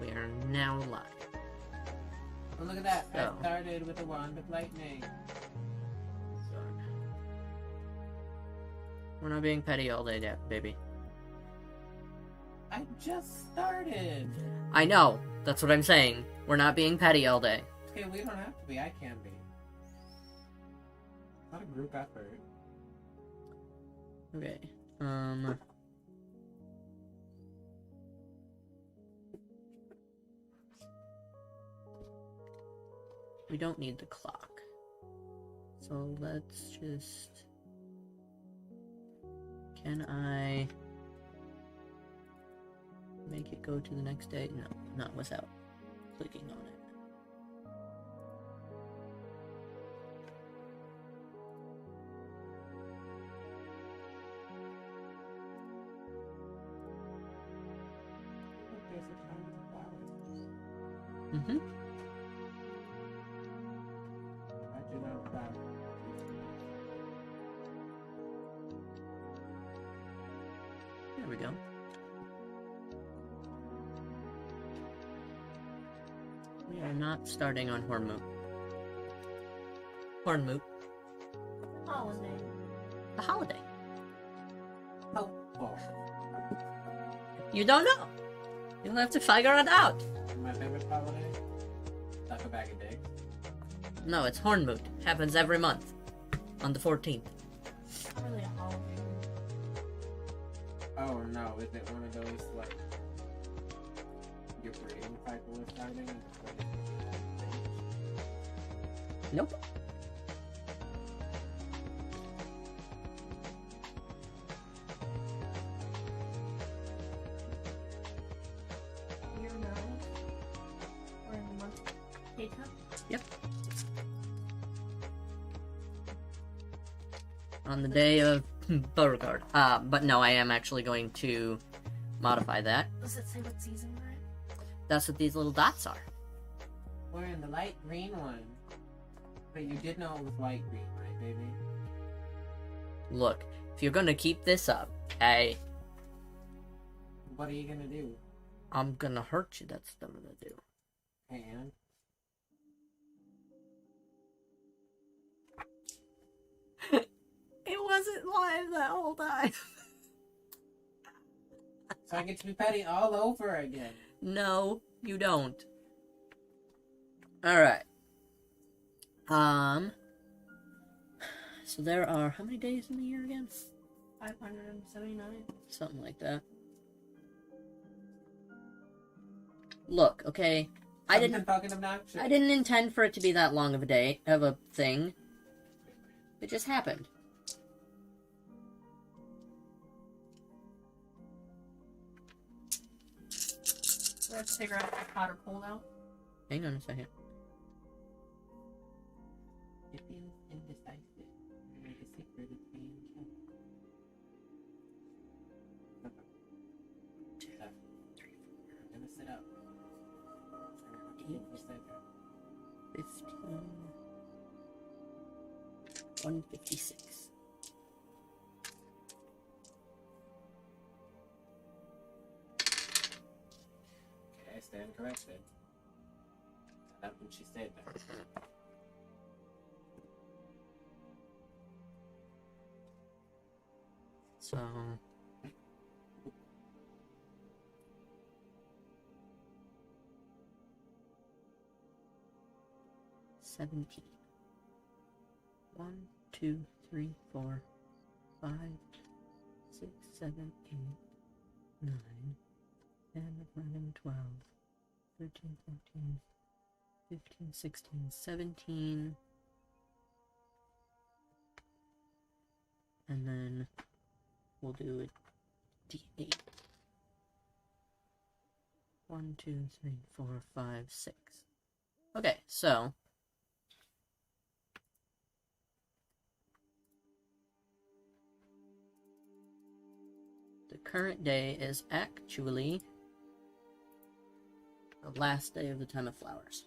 We are now live. Oh, look at that. So. I started with a wand of lightning. We're not being petty all day, baby. I just started. I know. That's what I'm saying. We're not being petty all day. Okay, we don't have to be. I can be. Not a group effort. Okay. We don't need the clock. So let's just... Can I make it go to the next day? No, not without clicking on it. There's a ton of flowers. Mm-hmm. I do not flowers. There we go. We are not starting on Hornmoot. Hornmoot. Holiday. The holiday. Oh. You don't know. You'll have to figure it out. My favorite holiday? Stuff a bag of dicks. No, it's Hornmoot. Happens every month. On the 14th. Not really a holiday. Oh no, is it one of those like your breeding cycle is starting? Nope. Year now. Or in the month. Data. Yep. On the day of Beauregard. But no, I am actually going to modify that. Does it say what season we're in? That's what these little dots are. We're in the light green one. But you did know it was light green, right, baby? Look, if you're gonna keep this up, What are you gonna do? I'm gonna hurt you, that's what I'm gonna do. And It wasn't live that whole time. so I get to be petty all over again. No, you don't. Alright. So there are, how many days in the year again? 579. Something like that. Look, okay, I didn't fucking obnoxious. intend for it to be that long of a thing. It just happened. We have to figure out if it's hot or cold out. Hang on a second. It feels indecisive. Make a secret of being kept. 2, 3, I'm gonna sit up. 8, 15, 156. Okay, I stand corrected. That's when she stayed there. So... $17. 1, 2, 3, 4, 5, 6, 7, 8, 9, 10, 11, 12, 13, 14, 15, 16, 17. And then we'll do a D8. 1, 2, 3, 4, 5, 6. Okay, so the current day is actually the last day of the time of flowers.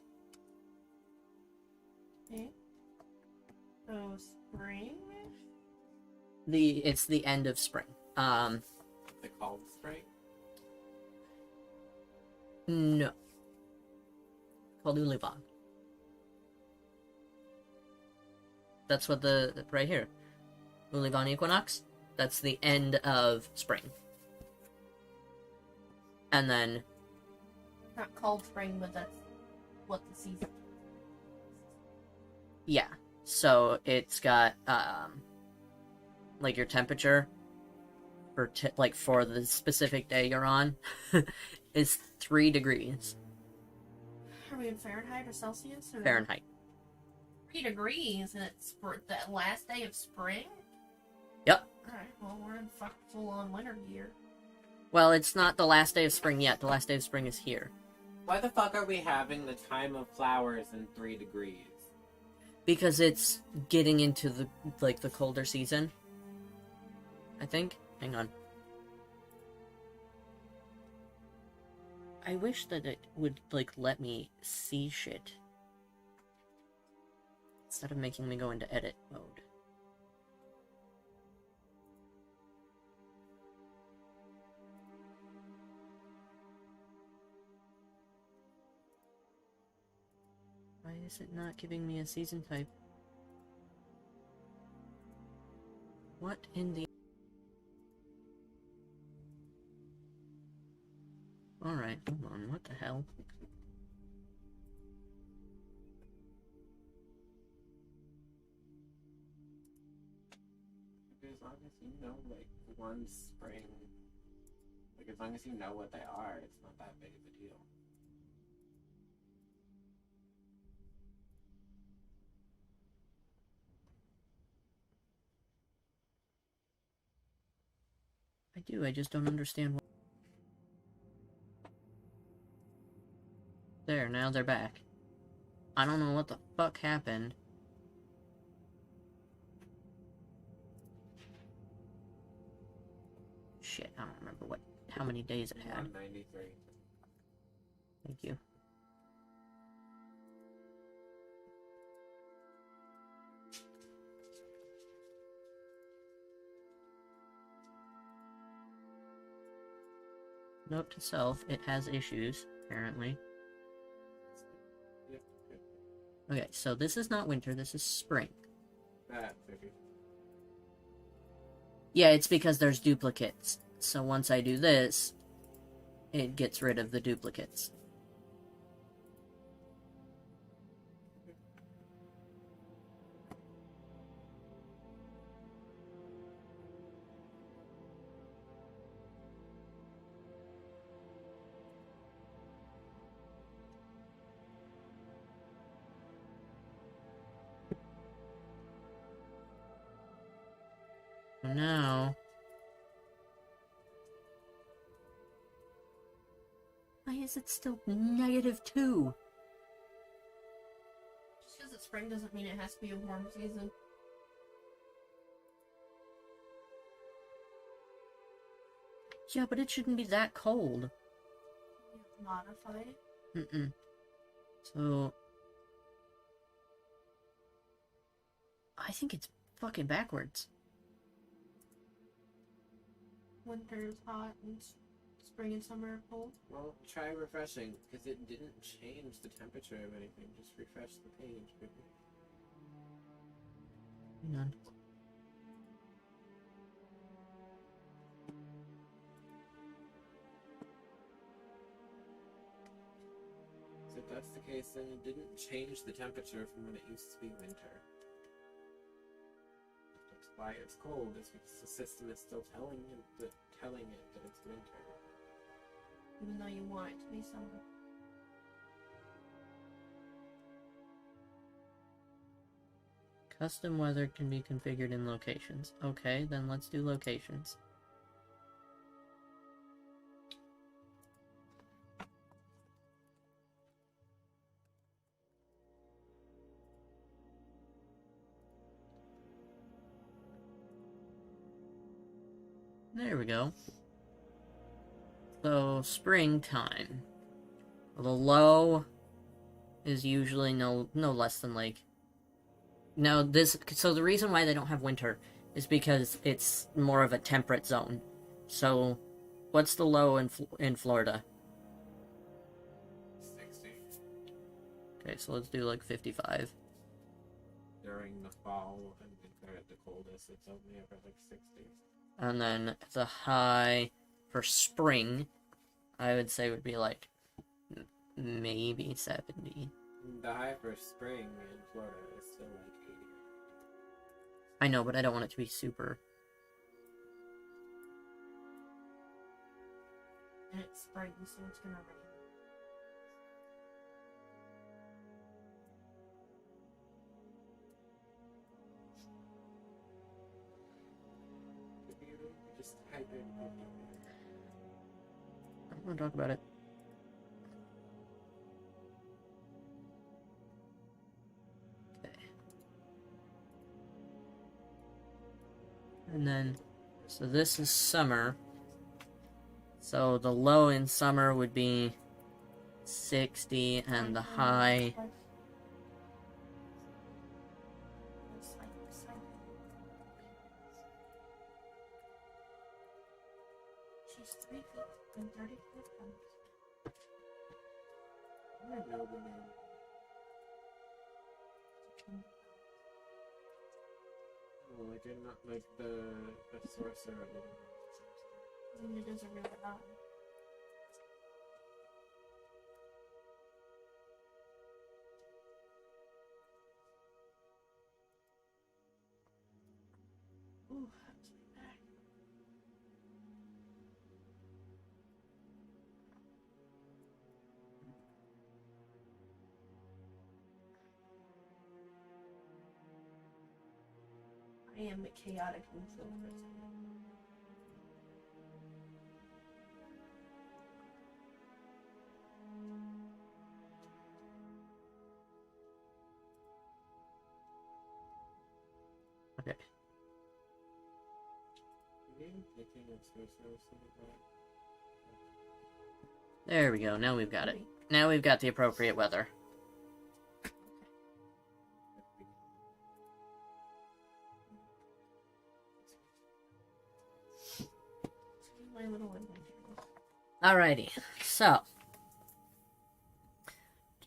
Okay. So spring? It's the end of spring. The cold spring? No. Called Ulivon. That's what right here. Ulivon equinox. That's the end of spring. And then... Not called spring, but that's what the season is. Yeah. So it's got, like your temperature for, for the specific day you're on is 3 degrees. Are we in Fahrenheit or Celsius? Or... Fahrenheit. 3 degrees, and it's the last day of spring? Yep. Alright, well, we're in full-on winter gear. Well, it's not the last day of spring yet. The last day of spring is here. Why the fuck are we having the time of flowers in 3 degrees? Because it's getting into the, the colder season. I think. Hang on. I wish that it would, let me see shit. Instead of making me go into edit mode. Why is it not giving me a season type? What in the... Alright, hold on, what the hell? As long as you know, one spring... as long as you know what they are, it's not that big of a deal. I do, I just don't understand what... There, now they're back. I don't know what the fuck happened. Shit, I don't remember how many days it had. 193. Thank you. Note to self, it has issues, apparently. Okay, so this is not winter, this is spring. Yeah, it's because there's duplicates. So once I do this, it gets rid of the duplicates. Now... Why is it still -2? Just because it's spring doesn't mean it has to be a warm season. Yeah, but it shouldn't be that cold. Modify it. Mm-mm. So... I think it's fucking backwards. Winter is hot and spring and summer are cold. Well, try refreshing, because it didn't change the temperature of anything. Just refresh the page, maybe. Hang on. So if that's the case, then it didn't change the temperature from when it used to be winter. That's why it's cold, is because the system is still telling it that it's winter. Even though you want it to be summer. Custom weather can be configured in locations. Okay, then let's do locations. There we go. So, springtime. The low is usually no less than so the reason why they don't have winter is because it's more of a temperate zone. So, what's the low in Florida? Okay, so let's do like 55. During the fall, I think they're at the coldest. It's only ever like 60. And then the high for spring, I would say would be like maybe 70. The high for spring in Florida is still like 80. I know, but I don't want it to be super. And it's spring, so it's gonna rain. If you just type in 50. I don't want to talk about it. Okay. And then, so this is summer. So the low in summer would be 60, and the high. She's 3 feet and 34 pounds. I don't know the name. Oh, like in like the sorcerer. And it doesn't really matter. Ooh, that's my back. I am a chaotic neutral person. Okay. There we go. Now we've got it. Now we've got the appropriate weather. My little adventure. Alrighty. So.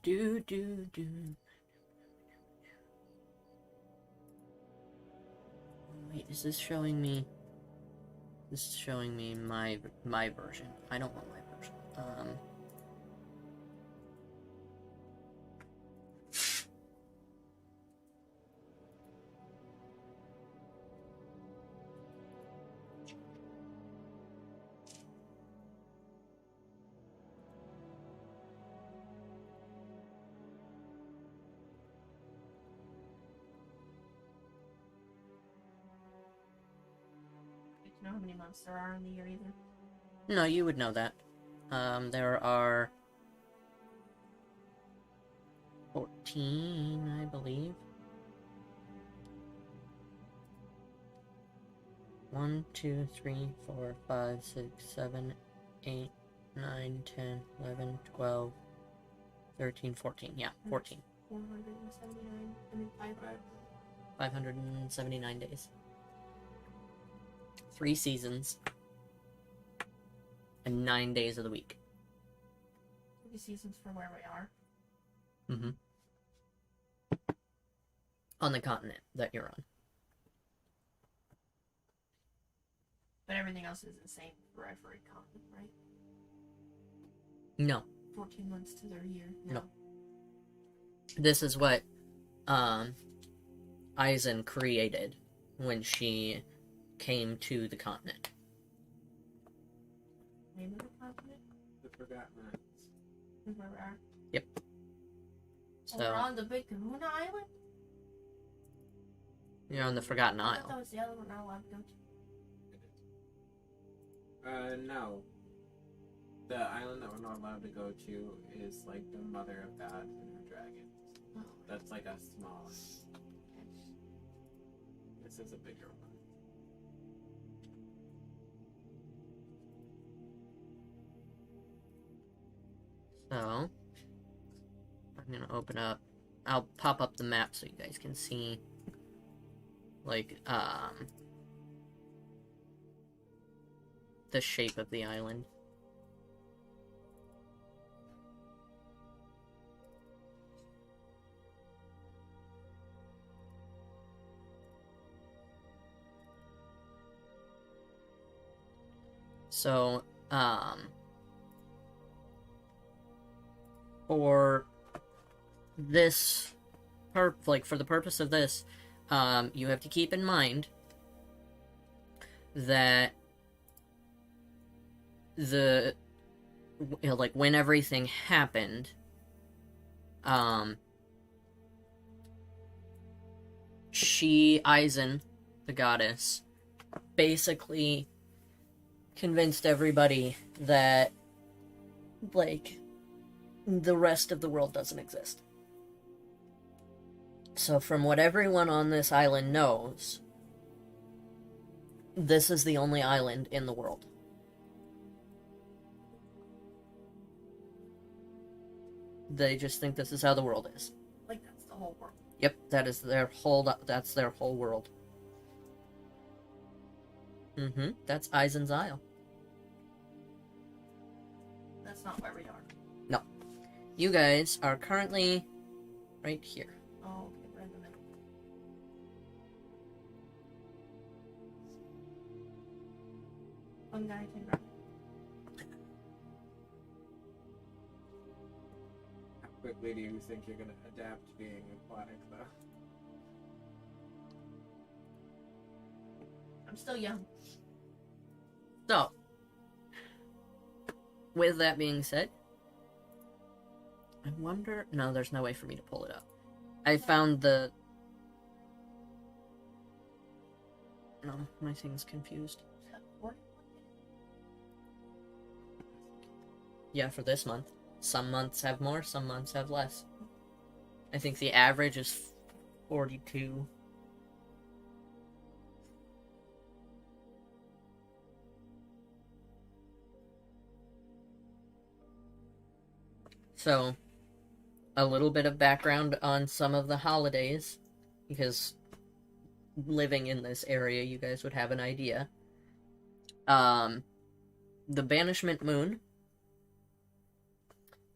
Do. Wait, is this showing me? This is showing me my version. I don't want my version. You know how many months there are in the year either. No, you would know that. There are 14, I believe. 1, 2, 3, 4, 5, 6, 7, 8, 9, 10, 11, 12, 13, 14. Yeah, 14. 479. I mean, 5. 579 days. 3 seasons. And 9 days of the week. 3 seasons for where we are. Mm-hmm. On the continent that you're on. But everything else is the same for every continent, right? No. 14 months to their year. No. This is what Eisen created when she came to the continent. Name of the continent? The Forgotten Lands. Is where we are. Yep. Oh, we're So on the Big Kahuna Island? you're on the Forgotten I thought Isle. that was the other one we're not allowed to go to. No. The island that we're not allowed to go to is like the mother of gods and her dragons. Oh. That's like a small. This is a bigger one. So I'm gonna open up. I'll pop up the map so you guys can see, like, the shape of the island. So, for this for the purpose of this, you have to keep in mind that like when everything happened, Eisen, the goddess, basically convinced everybody that, like, the rest of the world doesn't exist. So from what everyone on this island knows, this is the only island in the world. They just think this is how the world is. Like, that's the whole world. Yep, that's their whole world. That's Eisen's Isle. That's not where we are. No. You guys are currently right here. Oh, okay, we're in the middle. One guy can grab. How quickly do you think you're gonna adapt to being aquatic, though? I'm still young. So, with that being said, I wonder... No, there's no way for me to pull it up. I found the... No, my thing's confused. Is that 40? Yeah, for this month. Some months have more, some months have less. I think the average is 42. So, a little bit of background on some of the holidays, because living in this area, you guys would have an idea. The Banishment Moon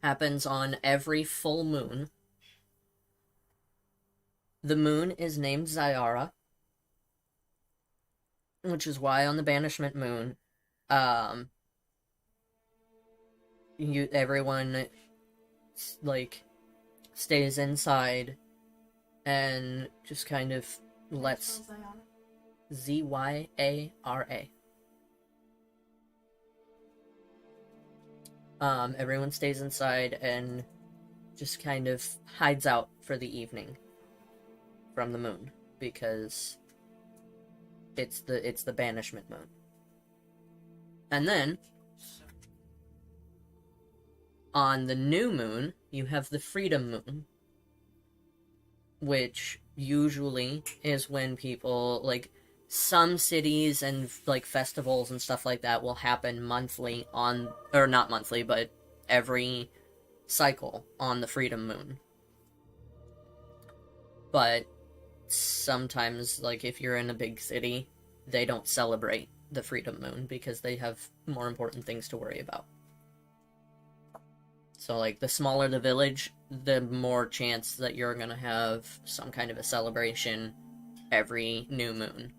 happens on every full moon. The moon is named Zyara, which is why on the Banishment Moon, everyone, like, stays inside and just kind of lets... Spells Zyara. Zyara. Everyone stays inside and just kind of hides out for the evening from the moon, because it's the Banishment Moon. And then on the new moon, you have the Freedom Moon, which usually is when people, like, some cities and, like, festivals and stuff like that will happen monthly on, or not monthly, but every cycle on the Freedom Moon. But sometimes, like, if you're in a big city, they don't celebrate the Freedom Moon because they have more important things to worry about. So, like, the smaller the village, the more chance that you're gonna have some kind of a celebration every new moon.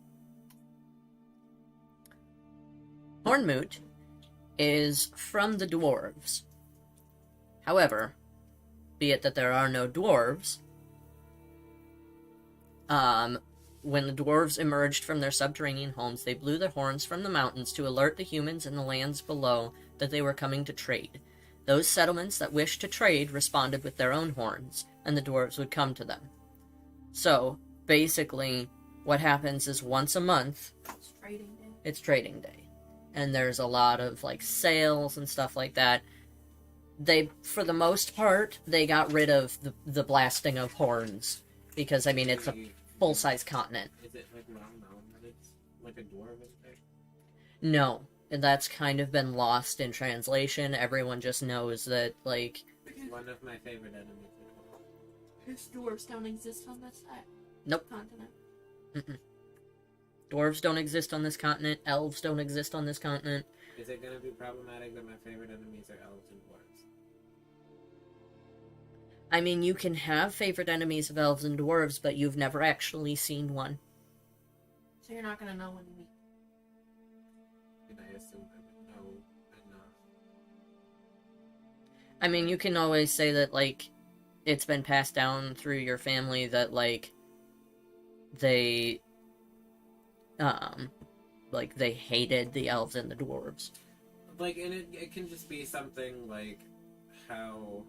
Hornmoot is from the dwarves. However, be it that there are no dwarves, when the dwarves emerged from their subterranean homes, they blew their horns from the mountains to alert the humans in the lands below that they were coming to trade. Those settlements that wished to trade responded with their own horns, and the dwarves would come to them. So, basically, what happens is once a month, It's trading day. it's trading day. And there's a lot of, like, sales and stuff like that. They, for the most part, they got rid of the blasting of horns. Because, I mean, it's a full-size continent. Is it, like, well known that it's, like, a dwarven thing? No. And that's kind of been lost in translation. Everyone just knows that, like... It's one of my favorite enemies. Because dwarves don't exist on this Nope. continent. Mm-mm. Dwarves don't exist on this continent. Elves don't exist on this continent. Is it gonna be problematic that my favorite enemies are elves and dwarves? I mean, you can have favorite enemies of elves and dwarves, but you've never actually seen one. So you're not gonna know when you meet. And I assume I would know enough. I mean, you can always say that, like, it's been passed down through your family that, like, they, they hated the elves and the dwarves. Like, and it can just be something like how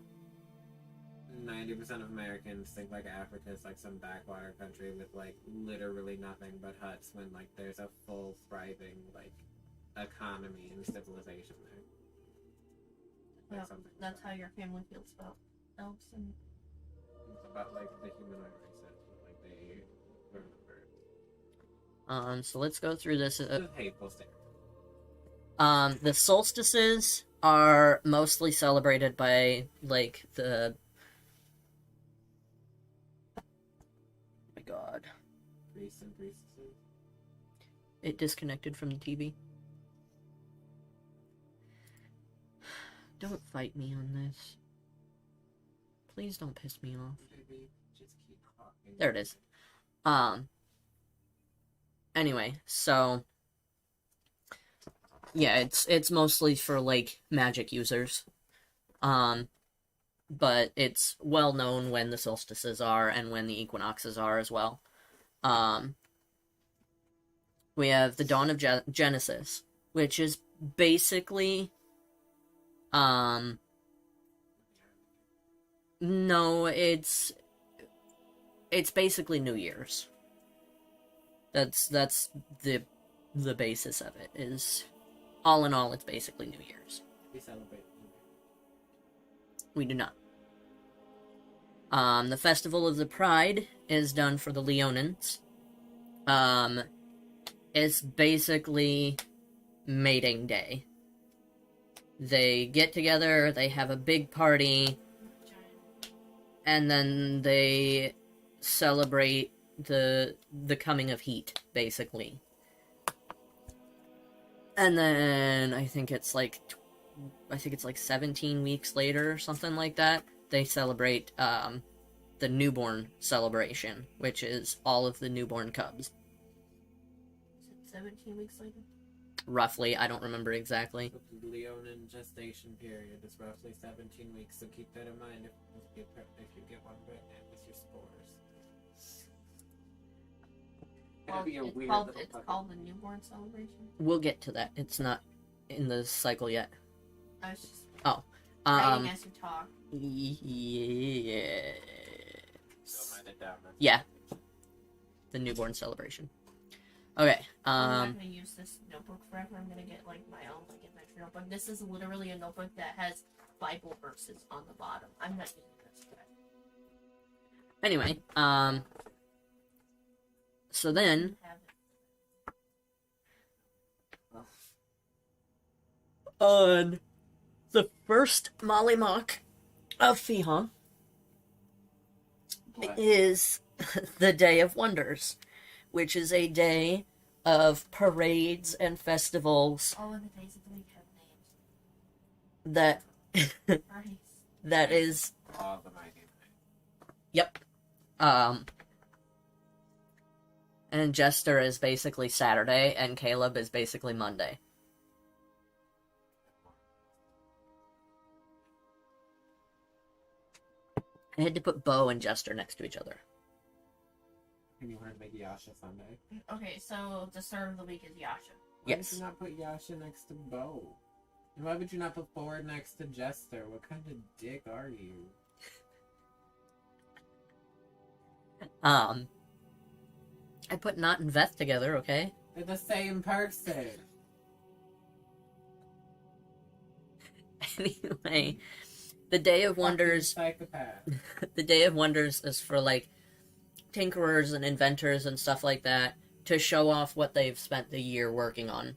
90% of Americans think like Africa is like some backwater country with like literally nothing but huts when like there's a full thriving like economy and civilization there. Like, Yep, something that's like how your family feels about elves and it's about like the humanoid race that like they remember. So let's go through this. It's a hateful stereotype. The solstices are mostly celebrated by, like, the... Oh my god. Priests and priestesses. It disconnected from the TV. Don't fight me on this. Please don't piss me off. Maybe just keep talking. There it is. Anyway, so... yeah, it's mostly for, like, magic users. But it's well known when the solstices are and when the equinoxes are as well. We have the dawn of Genesis, which is basically, no, it's basically New Year's. That's the basis of it, is, all in all, it's basically New Year's. We celebrate. We do not. The Festival of the Pride is done for the Leonins. It's basically mating day. They get together, they have a big party, and then they celebrate the coming of heat, basically. And then I think it's like 17 weeks later or something like that, they celebrate the newborn celebration, which is all of the newborn cubs. is it 17 weeks later? Roughly, I don't remember exactly. The Leonin gestation period is roughly 17 weeks, so keep that in mind if you get one pregnant with your spores. Well, It'd be a it's weird called, little it's fucking- called the newborn celebration. We'll get to that. It's not in the cycle yet. I was just Um, writing as you talk. yeah. Don't write it down. Yeah. The newborn celebration. Okay, I'm not gonna use this notebook forever. I'm gonna get like my own like adventure notebook. This is literally a notebook that has Bible verses on the bottom. I'm not using this today. anyway, so then, Have it. on the first Mollymock of Feehon What? is the Day of Wonders, which is a day of parades and festivals All of the days of the week have names. that Christ. that is, All the mighty night. yep. And Jester is basically Saturday, and Caleb is basically Monday. I had to put Bo and Jester next to each other. And you want to make Yasha Sunday? Okay, so the start of the week is Yasha. Why Yes. would you not put Yasha next to Bo? And why would you not put Ford next to Jester? What kind of dick are you? I put Not and Veth together, okay? They're the same person. Anyway, the Day of Wonders, Fucking psychopath. the Day of Wonders is for, like, tinkerers and inventors and stuff like that to show off what they've spent the year working on.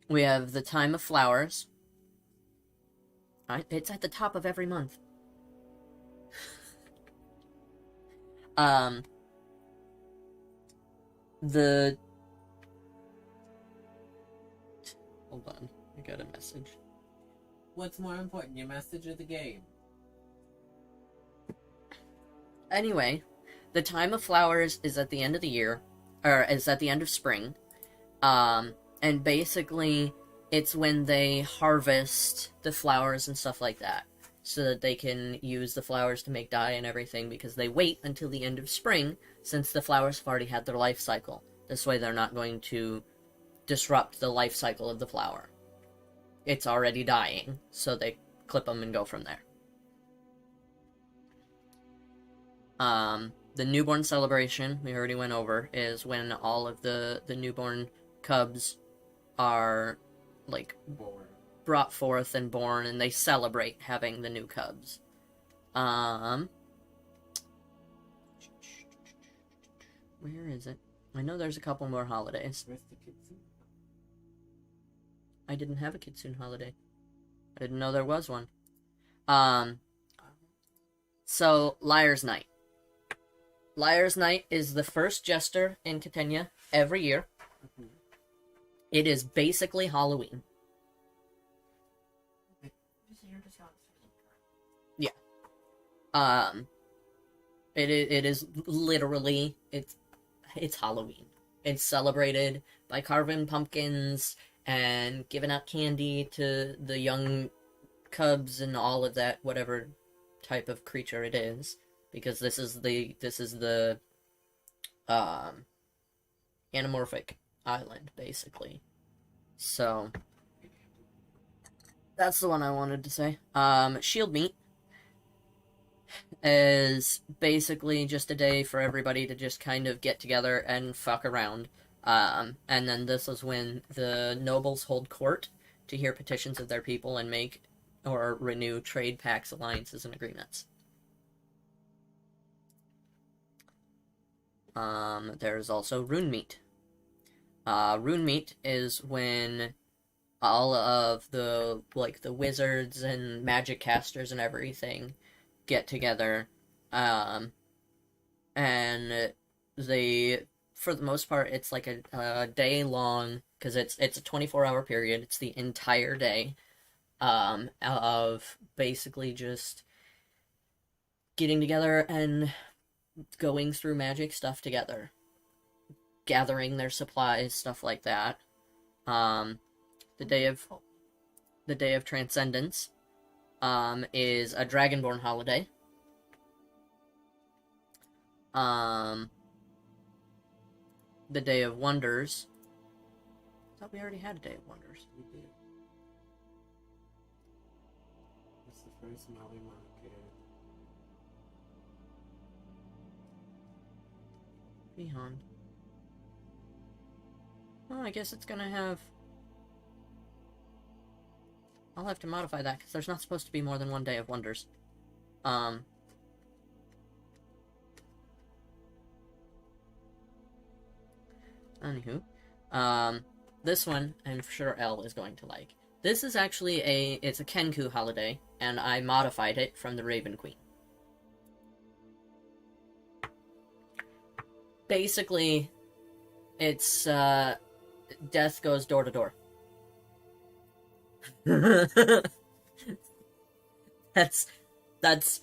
We have the Time of Flowers. It's at the top of every month. The... Hold on, I got a message. What's more important, your message or the game? Anyway, the time of flowers is at the end of the year, or is at the end of spring. And basically, it's when they harvest the flowers and stuff like that, so that they can use the flowers to make dye and everything, because they wait until the end of spring, since the flowers have already had their life cycle. This way they're not going to disrupt the life cycle of the flower. It's already dying, so they clip them and go from there. The newborn celebration, we already went over, is when all of the newborn cubs are, like, Born. brought forth and born, and they celebrate having the new cubs. Where is it? I know there's a couple more holidays. Where's the kitsune? I didn't have a kitsune holiday. I didn't know there was one. So, Liar's Night. Liar's Night is the first jester in Catania every year. Mhm. It is basically Halloween. So you're just going through It is literally, it's Halloween. It's celebrated by carving pumpkins and giving out candy to the young cubs and all of that, whatever type of creature it is, because this is the anamorphic island, basically. So that's the one I wanted to say. Shield Meet is basically just a day for everybody to just kind of get together and fuck around. And then this is when the nobles hold court to hear petitions of their people and make or renew trade pacts, alliances, and agreements. There's also Rune Meet. Rune Meet is when all of the wizards and magic casters and everything get together, and they, for the most part, it's like a day long, because it's a 24-hour period. It's the entire day, of basically just getting together and going through magic stuff together, gathering their supplies, stuff like that. The Day of Transcendence is a Dragonborn holiday. The Day of Wonders. I thought we already had a Day of Wonders. We did. What's the first Molly Market? Beyond. Well, I guess it's gonna have... I'll have to modify that, because there's not supposed to be more than one Day of Wonders. Anywho. This one, I'm sure Elle is going to like. This is actually it's a Kenku holiday, and I modified it from the Raven Queen. Basically, it's, death goes door to door. That's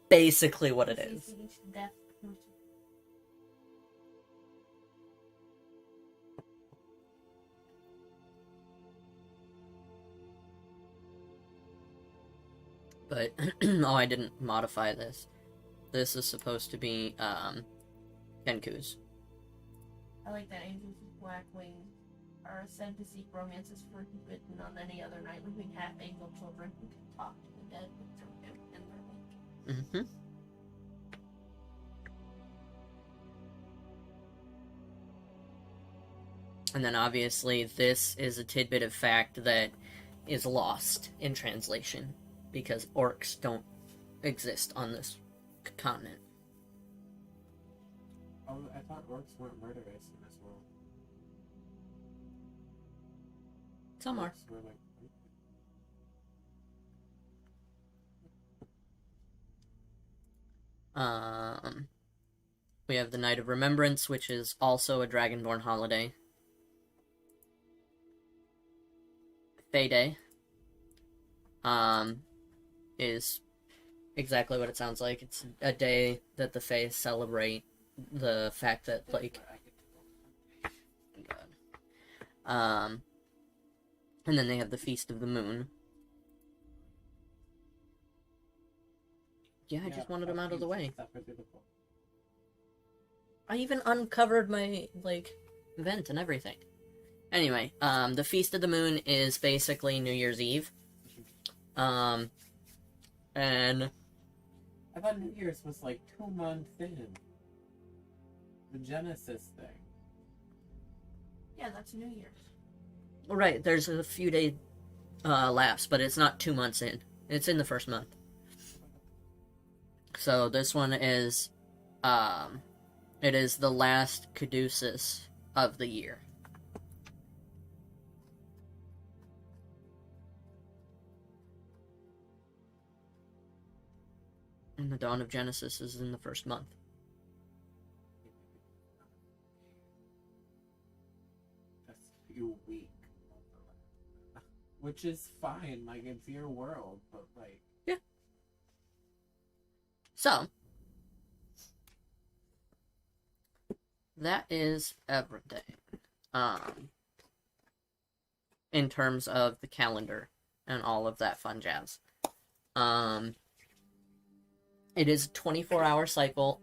basically what it is. death. But, oh, I didn't modify this. This is supposed to be, Kenku's. I like that angels with black wings are said to seek romances forbidden on any other night, leaving half angel children who can talk to the dead with their in their wake. Mm-hmm. And then obviously this is a tidbit of fact that is lost in translation, because orcs don't exist on this continent. Oh, I thought orcs weren't murderous in this world. Some are. Orcs were like... We have the Night of Remembrance, which is also a Dragonborn holiday. Fey Day, is exactly what it sounds like. It's a day that the Fae celebrate the fact that, like, God. And then they have the Feast of the Moon. Yeah, I just wanted them out of the way. I even uncovered my, like, vent and everything. Anyway, the Feast of the Moon is basically New Year's Eve. And I thought New Year's was like 2 months in. The Genesis thing. Yeah, that's New Year's. right, there's a few day lapse, but it's not 2 months in. It's in the first month. So this one is, it is the last caduceus of the year. And the dawn of Genesis is in the first month. That's you weak. Which is fine, like it's your world, but like So, that is everything. In terms of the calendar and all of that fun jazz. It is a 24-hour cycle,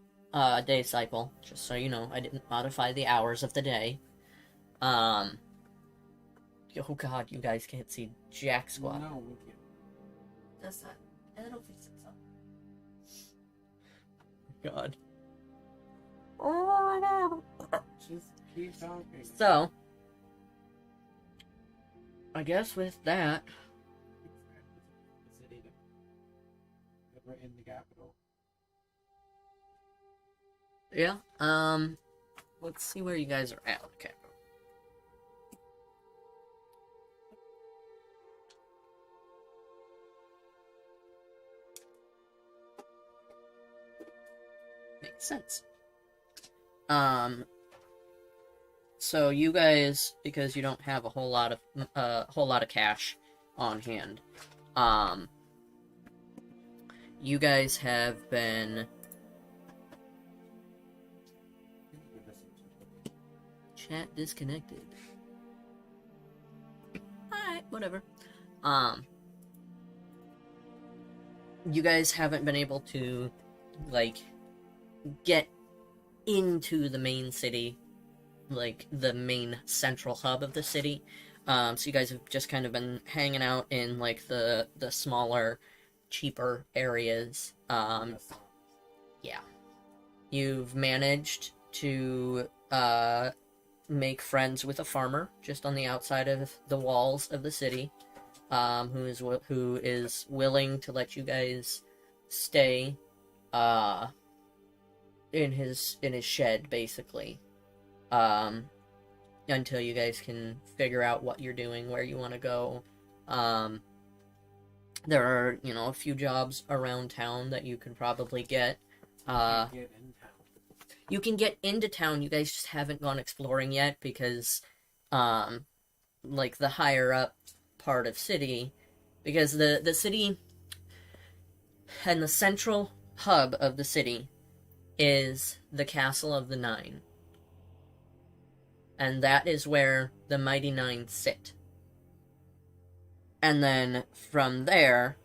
day cycle, just so you know. I didn't modify the hours of the day. Oh god, you guys can't see jack squat. no, we can't. That's not. It'll fix itself. God. Oh my god. Just keep talking. So, I guess with that, The city that we're in the capital. yeah, let's see where you guys are at. Okay. Makes sense. So you guys, because you don't have a whole lot of cash on hand, you guys have been chat disconnected. Alright, whatever. You guys haven't been able to, like, get into the main city, like, the main central hub of the city. So you guys have just kind of been hanging out in, like, the smaller, cheaper areas. Yeah. You've managed to, make friends with a farmer just on the outside of the walls of the city, who is willing to let you guys stay in his shed, basically, until you guys can figure out what you're doing, where you want to go. There are, a few jobs around town that you can probably get. Get in town. You can get into town, you guys just haven't gone exploring yet, because, like, the higher up part of city, because the city and the central hub of the city is the Castle of the Nine. And that is where the Mighty Nine sit. And then from there,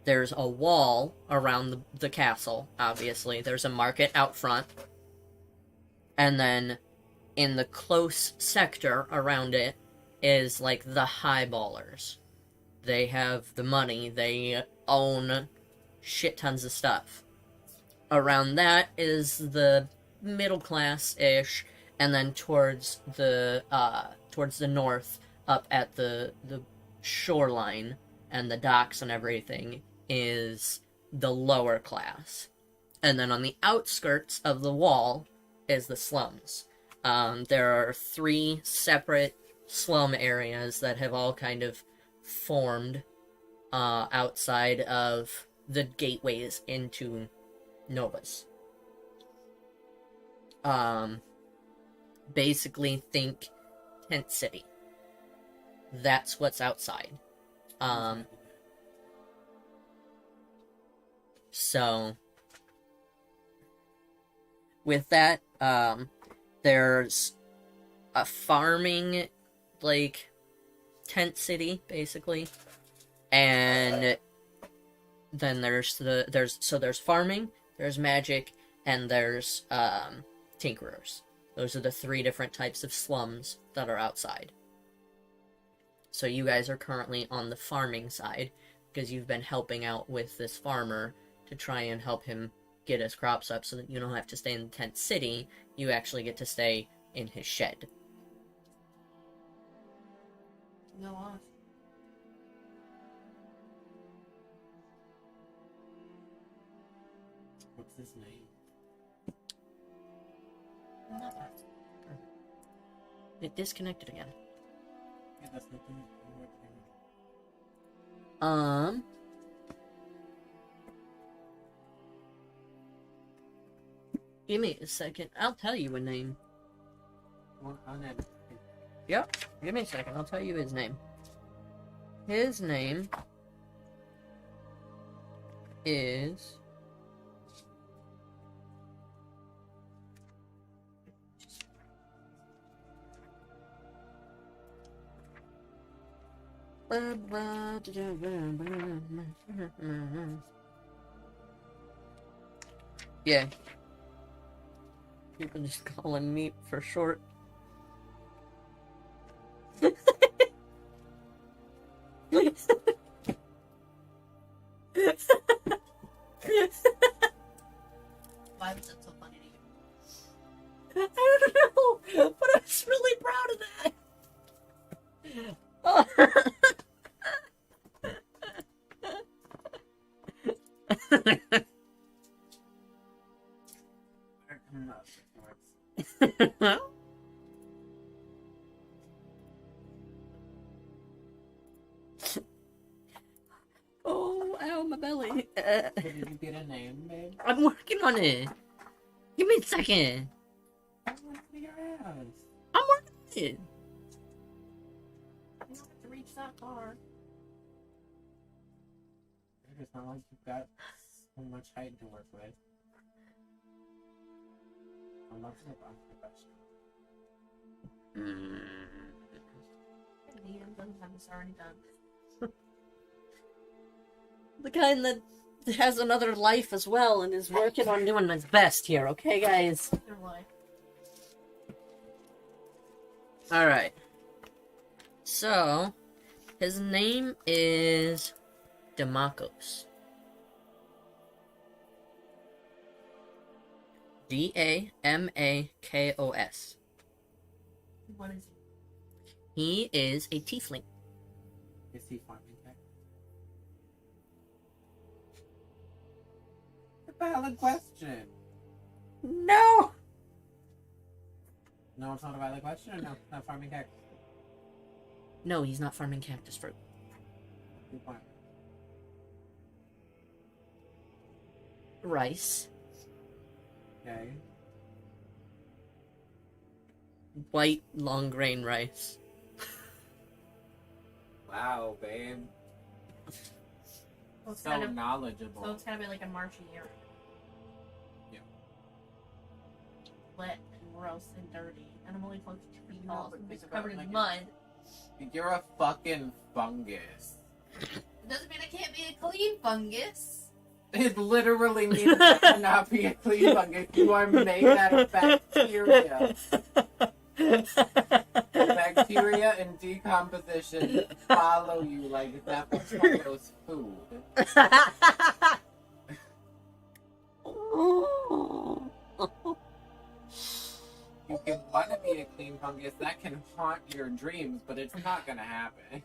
there's a wall around the castle, obviously. There's a market out front. And then in the close sector around it is, like, the highballers. They have the money. They own shit tons of stuff. Around that is the middle class-ish, and then towards the north, up at the shoreline and the docks and everything, is the lower class. And then on the outskirts of the wall is the slums. There are 3 separate slum areas that have all kind of formed outside of the gateways into Novus. Basically think Tent City. That's what's outside. So, with that, there's a farming, like, tent city, basically. And then there's farming, there's magic, and there's, tinkerers. Those are the 3 different types of slums that are outside. So you guys are currently on the farming side, because you've been helping out with this farmer to try and help him get his crops up so that you don't have to stay in the tent city, you actually get to stay in his shed. Go on. What's his name? It disconnected again. Yeah, that's nothing. Give me a second. I'll tell you a name. Yep. Give me a second. I'll tell you his name. His name is... Yeah. People just call him Meat for short. Why was it so funny to you? I don't know, but I was really proud of that. Oh, ow, my belly. Did you get a name, babe? I'm working on it. Give me a second. I want to your ass. I'm working on it. You don't have to reach that far. It's not like you've got so much height to work with. I'm not so professional. DM doesn't have this already done. The kind that has another life as well and is working on doing his best here, okay, guys? Their life. Alright. So, his name is Damakos. Damakos. What is He is a tiefling. Is he farming tech? A valid question. No! No, it's not a valid question, or no? Not farming tech. No, he's not farming cactus fruit. Good point. Rice. Okay. White, long grain rice. Wow, babe. So it's So kind of knowledgeable. so it's kind of like a marshy area. Yeah. Wet and gross and dirty, and I'm only close to 2 feet No, tall, but so think it's about covered it in like mud. You're a fucking fungus. It doesn't mean I can't be a clean fungus. It literally means you cannot be a clean fungus. You are made out of bacteria. Bacteria and decomposition follow you like that follows food. You can want to be a clean fungus, that can haunt your dreams, but it's not gonna happen.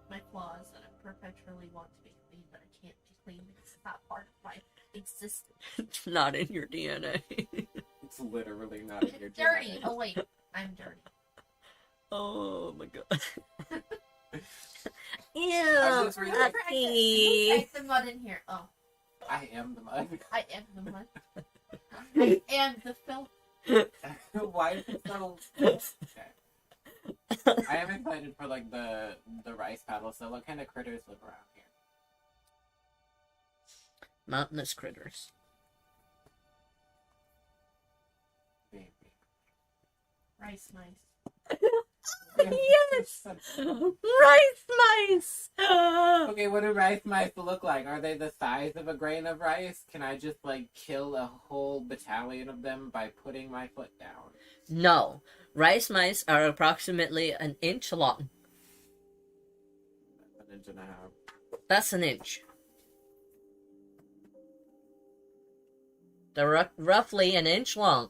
My flaw is that I perpetually want to be clean, but I can't be clean because it's not part of my existence. It's not in your DNA. It's literally not in your It's dirty. genetics. Oh wait, I'm dirty. Oh my god. I'm Ew, just really- Who Lucky. typed the mud in here? Oh, I am the mud. I am the mud. I am the filth. Why is it so... Okay. I am excited for like the rice paddle. So what kind of critters live around here? Mountainous critters. Baby. Rice mice. Yes! Rice mice! Okay, what do rice mice look like? Are they the size of a grain of rice? Can I just, like, kill a whole battalion of them by putting my foot down? No. Rice mice are approximately an inch long. An inch and a half. That's an inch. They're roughly an inch long.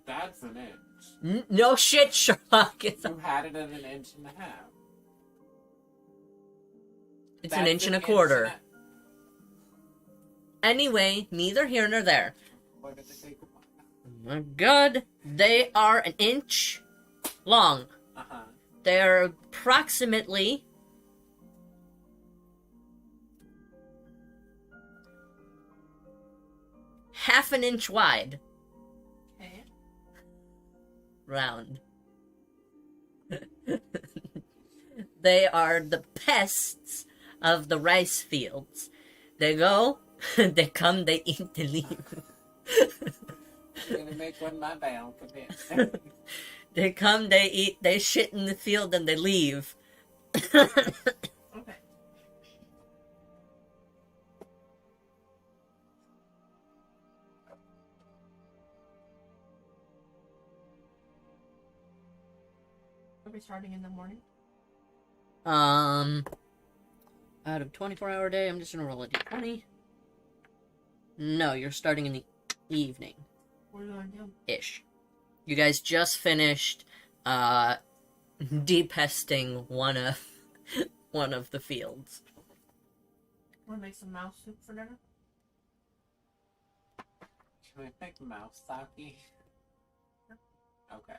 That's an inch. No shit, Sherlock. It's You had it at an inch and a half. an That's inch and a quarter. and Anyway, neither here nor there. Why did they say My God, they are an inch long. Uh-huh. They're approximately half an inch wide. Okay. Round. They are the pests of the rice fields. They go, they come, they eat, they leave. I'm gonna make one my bound commit. They come, they eat, they shit in the field, and they leave. Okay. Are we starting in the morning? Out of 24-hour day, I'm just gonna roll a d20. No, you're starting in the evening. What are we gonna do? Ish. You guys just finished, depesting one of the fields. Wanna make some mouse soup for dinner? Can we make mouse sake? Okay.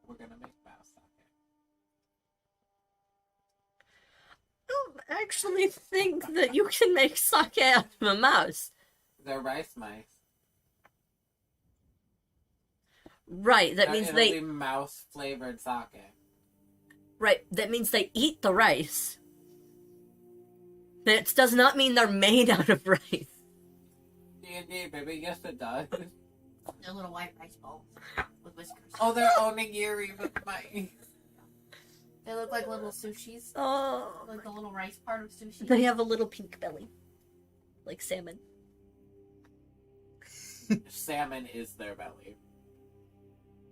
We're gonna make mouse sake. I don't actually think that you can make sake out of a mouse. They're rice mice. Right, that means it'll they... be mouse flavored sake. Right, that means they eat the rice. That does not mean they're made out of rice. D&D, baby, yes it does. They're little white rice balls with whiskers. Oh, they're onigiri with mice. They look like little sushis. Oh, Like the little rice part of sushi. they have a little pink belly. Like salmon. Salmon is their belly.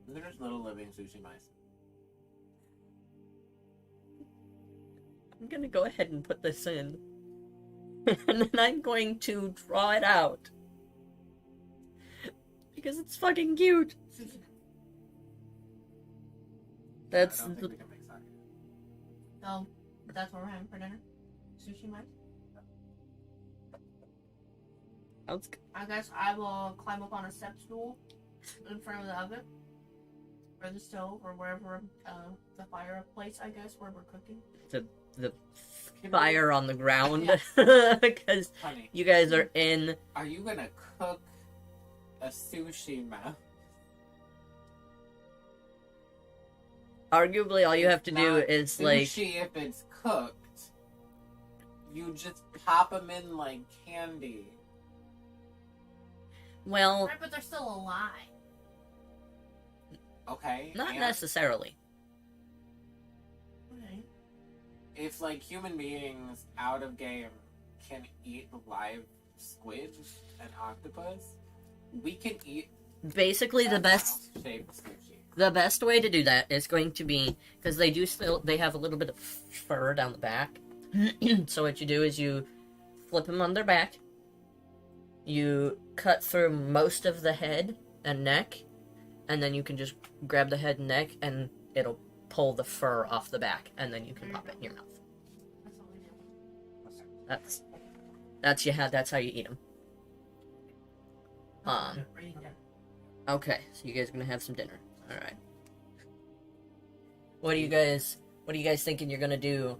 They're just little living sushi mice. I'm gonna go ahead and put this in. And then I'm going to draw it out. Because it's fucking cute. That's I don't the... think we can make sake. So, that's what we're having for dinner? Sushi mice? Sounds good. I guess I will climb up on a step stool in front of the oven. Or the stove, or wherever the fireplace, I guess, where we're cooking. The fire on the ground. Because Honey, you guys are in... are you gonna cook a sushi mouse? Arguably, all you have to do Not is, like... sushi if it's cooked. You just pop them in like candy. Well, Right, but they're still alive. Okay. not and necessarily. Okay. if like human beings out of game can eat live squid and octopus, we can eat Basically, the best... shaped sushi. The best way to do that is going to be, because they have a little bit of fur down the back. So what you do is you flip them on their back. You cut through most of the head and neck, and then you can just grab the head and neck, and it'll pull the fur off the back, and then you can pop it in your mouth. That's all we do. That's how you eat them. Reading dinner. Okay, so you guys are gonna have some dinner. All right. What are you guys thinking you're gonna do?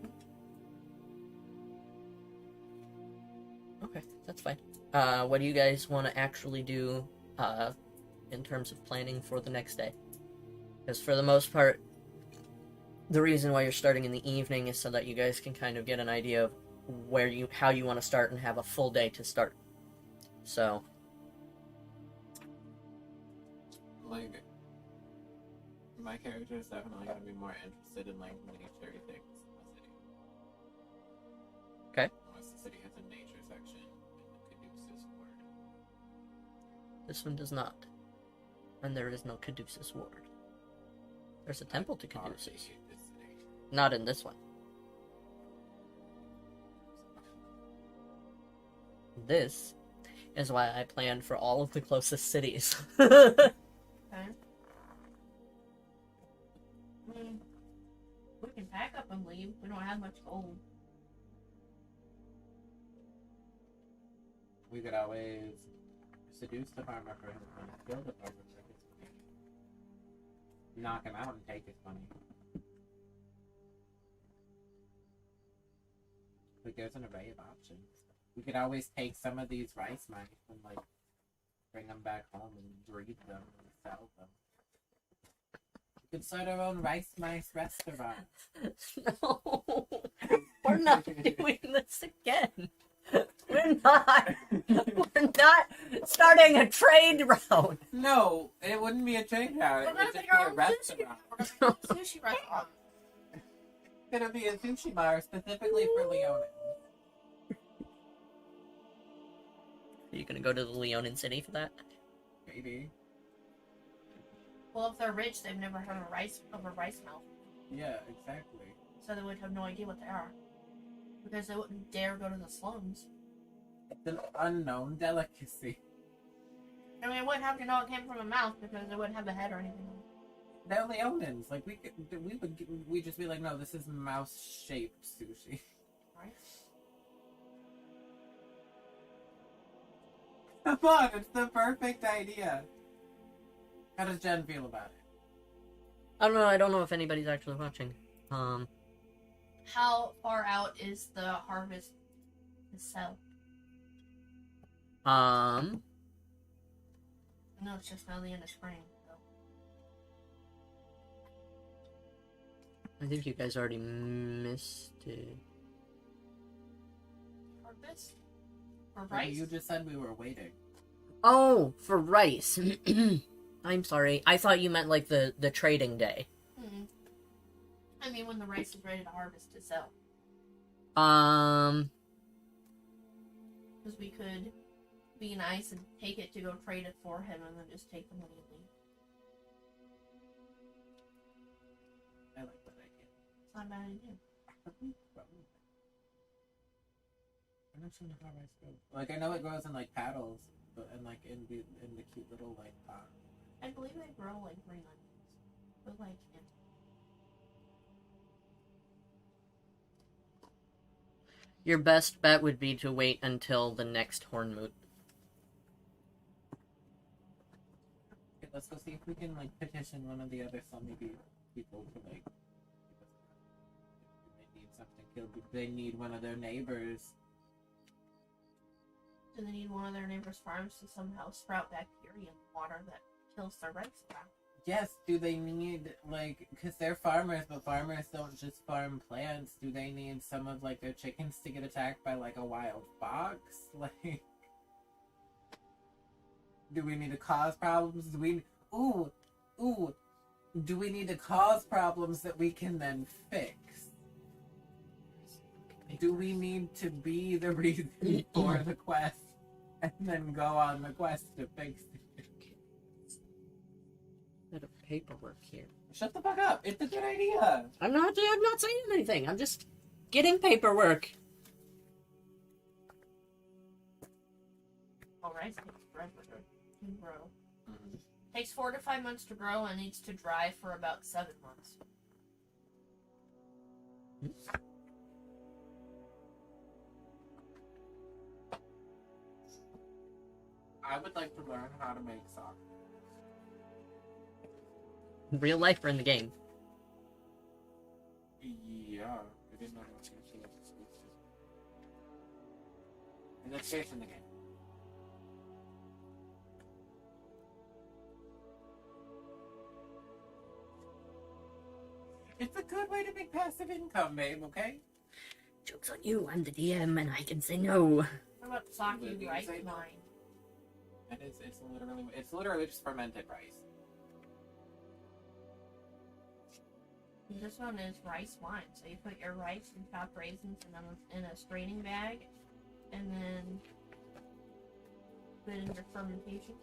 Okay, that's fine. What do you guys want to actually do in terms of planning for the next day? Because for the most part, the reason why you're starting in the evening is so that you guys can kind of get an idea of how you want to start and have a full day to start. So, Like, my character is definitely going to be more interested in, like, nature things in the city. Okay. Unless the city has a nature section in the Caduceus Ward. this one does not. And there is no Caduceus Ward. There's a temple to Already Caduceus. hate this city. Not in this one. This is why I planned for all of the closest cities. Okay. We can pack up and leave. We don't have much gold. We could always seduce the farmer for his money, kill the farmer for his money, knock him out and take his money. Like, there's an array of options. We could always take some of these rice mice and, like, bring them back home and breed them and sell them. We could start our own rice mice restaurant. No, we're not doing this again. We're not. We're not starting a trade route. No, it wouldn't be a trade route. We're It gonna would just take be our a own restaurant. We're gonna make a sushi restaurant. It's gonna be a sushi bar specifically for Leonin. Are you gonna go to the Leonin city for that? Maybe. Well, if they're rich, they've never heard of a rice mouth, Yeah, exactly. so they would have no idea what they are, because they wouldn't dare go to the slums. It's an unknown delicacy. I mean, they wouldn't have to know it came from a mouth because they wouldn't have the head or anything. They're Leonins. Like, we'd just be like, no, this is mouse-shaped sushi. Right? Come on, it's the perfect idea. How does Jen feel about it? I don't know. I don't know if anybody's actually watching. How far out is the harvest to sell? Um, No, it's just now the end of spring. So. I think you guys already missed it. Harvest? Or But rice? you just said we were waiting. Oh, for rice. I'm sorry. I thought you meant like the trading day. I mean, when the rice is ready to harvest to sell. Because we could be nice and take it to go trade it for him and then just take the money and leave. I like that idea. It's not a bad idea. I'm not sure how rice grows. Like, I know it grows in, like, paddles, but in, like, in the cute little, like, pot. I believe they grow like green onions. But like, yeah. Your best bet would be to wait until the next Hornmoot. Okay, let's go see if we can, like, petition one of the other Sunny people to, like, if they need something killed. If they need one of their neighbors. Do they need one of their neighbors' farms to somehow sprout bacteria in the water that kills their rice crop? Yes, do they need, like, because they're farmers, but farmers don't just farm plants. Do they need some of, like, their chickens to get attacked by, like, a wild fox? Like, do we need to cause problems? Do we, do we need to cause problems that we can then fix? Do we need to be the reason for the quest and then go on the quest to fix it? Bit of paperwork here. Shut the fuck up! It's a good idea! I'm not saying anything. I'm just getting paperwork. Well, rice takes forever to grow. Takes 4 to 5 months to grow and needs to dry for about 7 months. I would like to learn how to make soccer. Real life or in the game? Yeah, I didn't know that was going to be exclusive. In this case, in the game. It's a good way to make passive income, babe, okay? Joke's on you. I'm the DM and I can say no. What about Saki Would you rice say no? wine? It is. It's literally just fermented rice. This one is rice wine. So you put your rice and chopped raisins in a straining bag, and then put it in your fermentation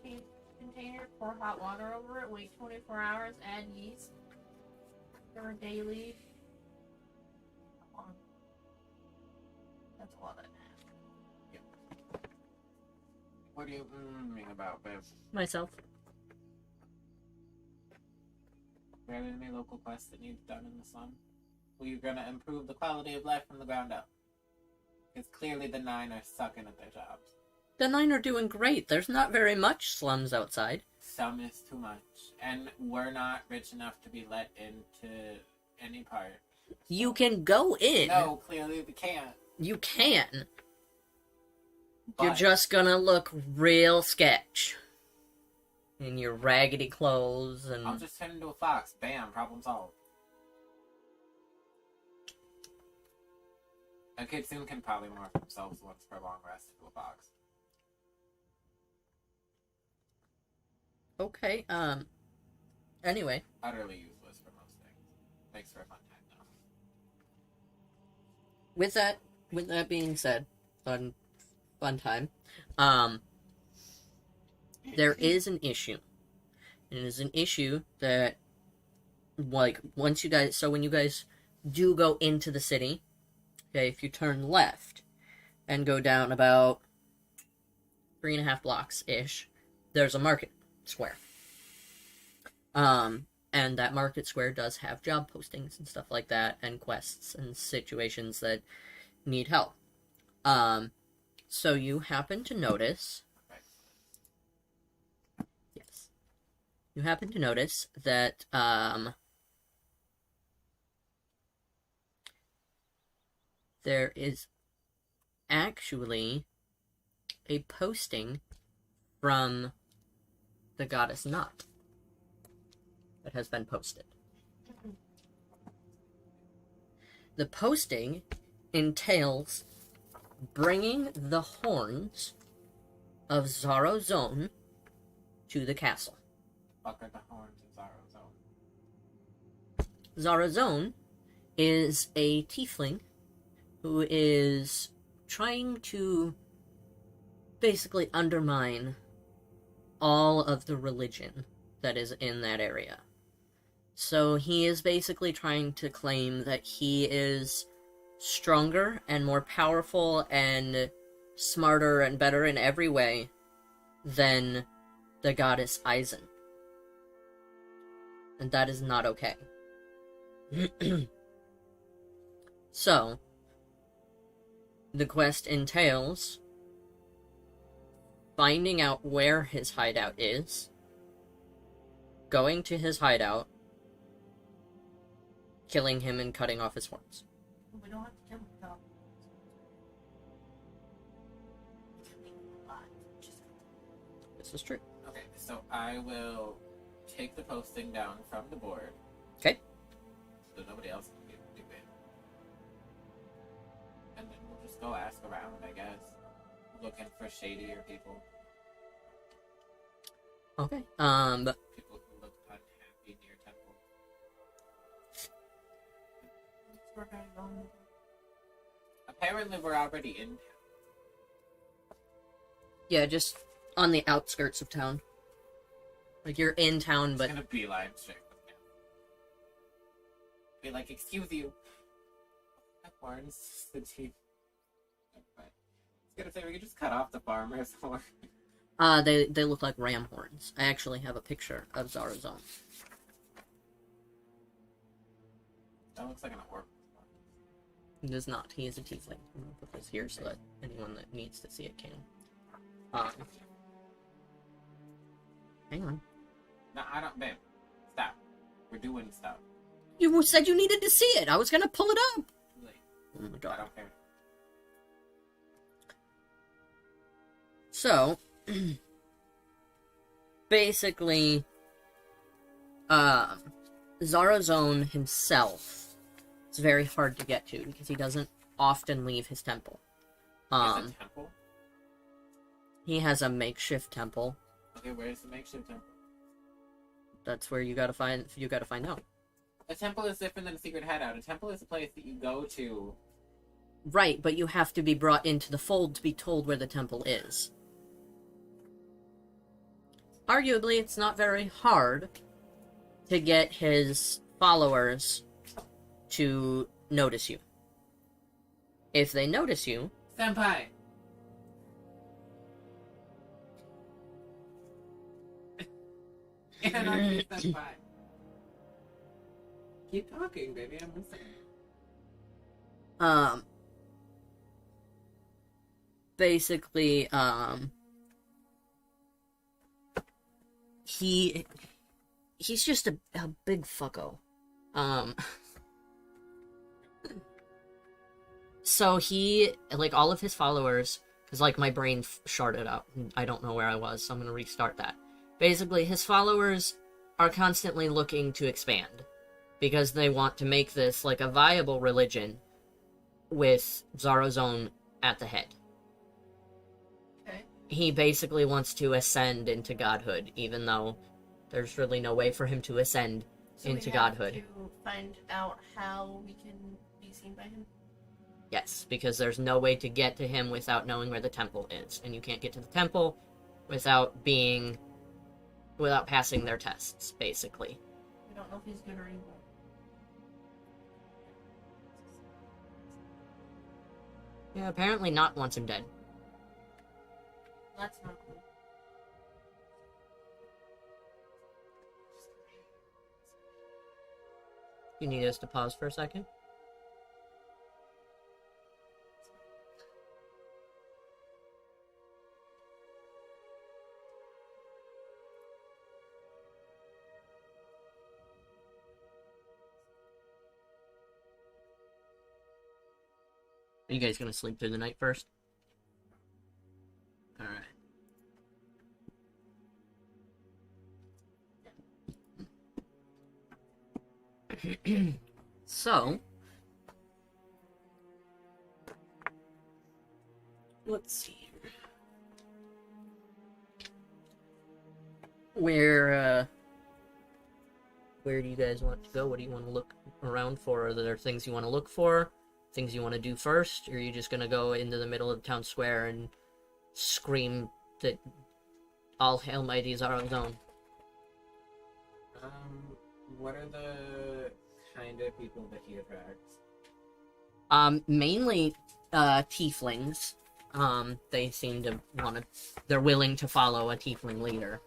container. Pour hot water over it. Wait 24 hours. Add yeast. Stir daily. Come on. That's all that matters. What are you mean about, babe? Myself. Do you have any local quests that need done in the slum? Well, you're gonna improve the quality of life from the ground up. Because clearly the 9 are sucking at their jobs. The 9 are doing great. There's not very much slums outside. Some is too much. And we're not rich enough to be let into any part. You can go in. No, clearly we can't. You can. But You're just gonna look real sketch. In your raggedy clothes and... I'll just turn into a fox. Bam, problem solved. A kid soon can probably morph themselves once for a long rest into a fox. Okay, anyway. Utterly useless for most things. Makes for a fun time, though. With that being said, fun time, there is an issue. And it is an issue that, like, when you guys do go into the city, okay, if you turn left and go down about 3.5 blocks-ish, there's a market square. And that market square does have job postings and stuff like that, and quests and situations that need help. So you happen to notice... Yes. You happen to notice that, there is actually a posting from the goddess Nut that has been posted. The posting entails bringing the horns of Zarozone to the castle. Fuck are the horns of Zarozone? Zarozone is a tiefling who is trying to basically undermine all of the religion that is in that area. So he is basically trying to claim that he is stronger and more powerful and smarter and better in every way than the goddess Aizen. And that is not okay. So, the quest entails finding out where his hideout is, going to his hideout, killing him and cutting off his horns. We don't have to kill him, though. This is true. Okay, so I will take the posting down from the board. Okay. So nobody else can do it. And then we'll just go ask around, I guess. Looking for shadier people. Okay. People who look unhappy near temple. We're gonna go in. Apparently we're already in town. Yeah, just on the outskirts of town. Like, you're in town, but... It's gonna beeline straight with him. Be like, excuse you. Horns, the chief. I was gonna say, we could just cut off the farmer's horn. They look like ram horns. I actually have a picture of Zarozone. That looks like an orc. It is not. He is a tiefling. I'm gonna put this here so that anyone that needs to see it can. Hang on. No, I don't, babe. Stop. We're doing stuff. You said you needed to see it! I was gonna pull it up! Too late. Oh my I god. don't care. So, basically, Zarozone himself is very hard to get to because he doesn't often leave his temple. Is it temple? He has a makeshift temple. Okay, where's the makeshift temple? That's where you gotta find out. A temple is different than a secret hideout. A temple is a place that you go to. Right, but you have to be brought into the fold to be told where the temple is. Arguably, it's not very hard to get his followers to notice you. If they notice you... Senpai! Anarchy senpai. Keep talking, baby. I'm listening. Basically, he's just a big fucko. So he, like, all of his followers, because, like, my brain sharded out. I don't know where I was, so I'm gonna restart that. Basically, his followers are constantly looking to expand, because they want to make this, like, a viable religion with Zarozone at the head. Okay. He basically wants to ascend into godhood, even though there's really no way for him to ascend into godhood. To find out how we can be seen by him. Yes, because there's no way to get to him without knowing where the temple is, and you can't get to the temple without passing their tests, basically. We don't know if he's good or evil. Yeah, apparently not wants him dead. That's not cool. You need us to pause for a second? Are you guys gonna sleep through the night first? Alright. So, let's see here. Where do you guys want to go? What do you want to look around for? Are there things you want to look for? Things you want to do first? Or are you just gonna go into the middle of the town square and scream that all hail mighty Zarozone? What are the kind of people that he attracts? Mainly, tieflings. They seem to they're willing to follow a tiefling leader.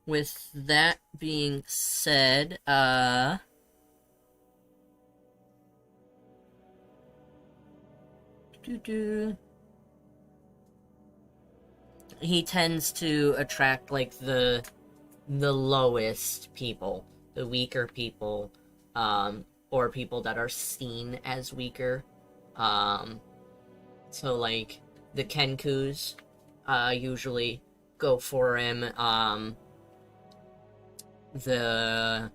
With that being said, he tends to attract, like, the lowest people, the weaker people, or people that are seen as weaker. So, like, the Kenkus, usually go for him. The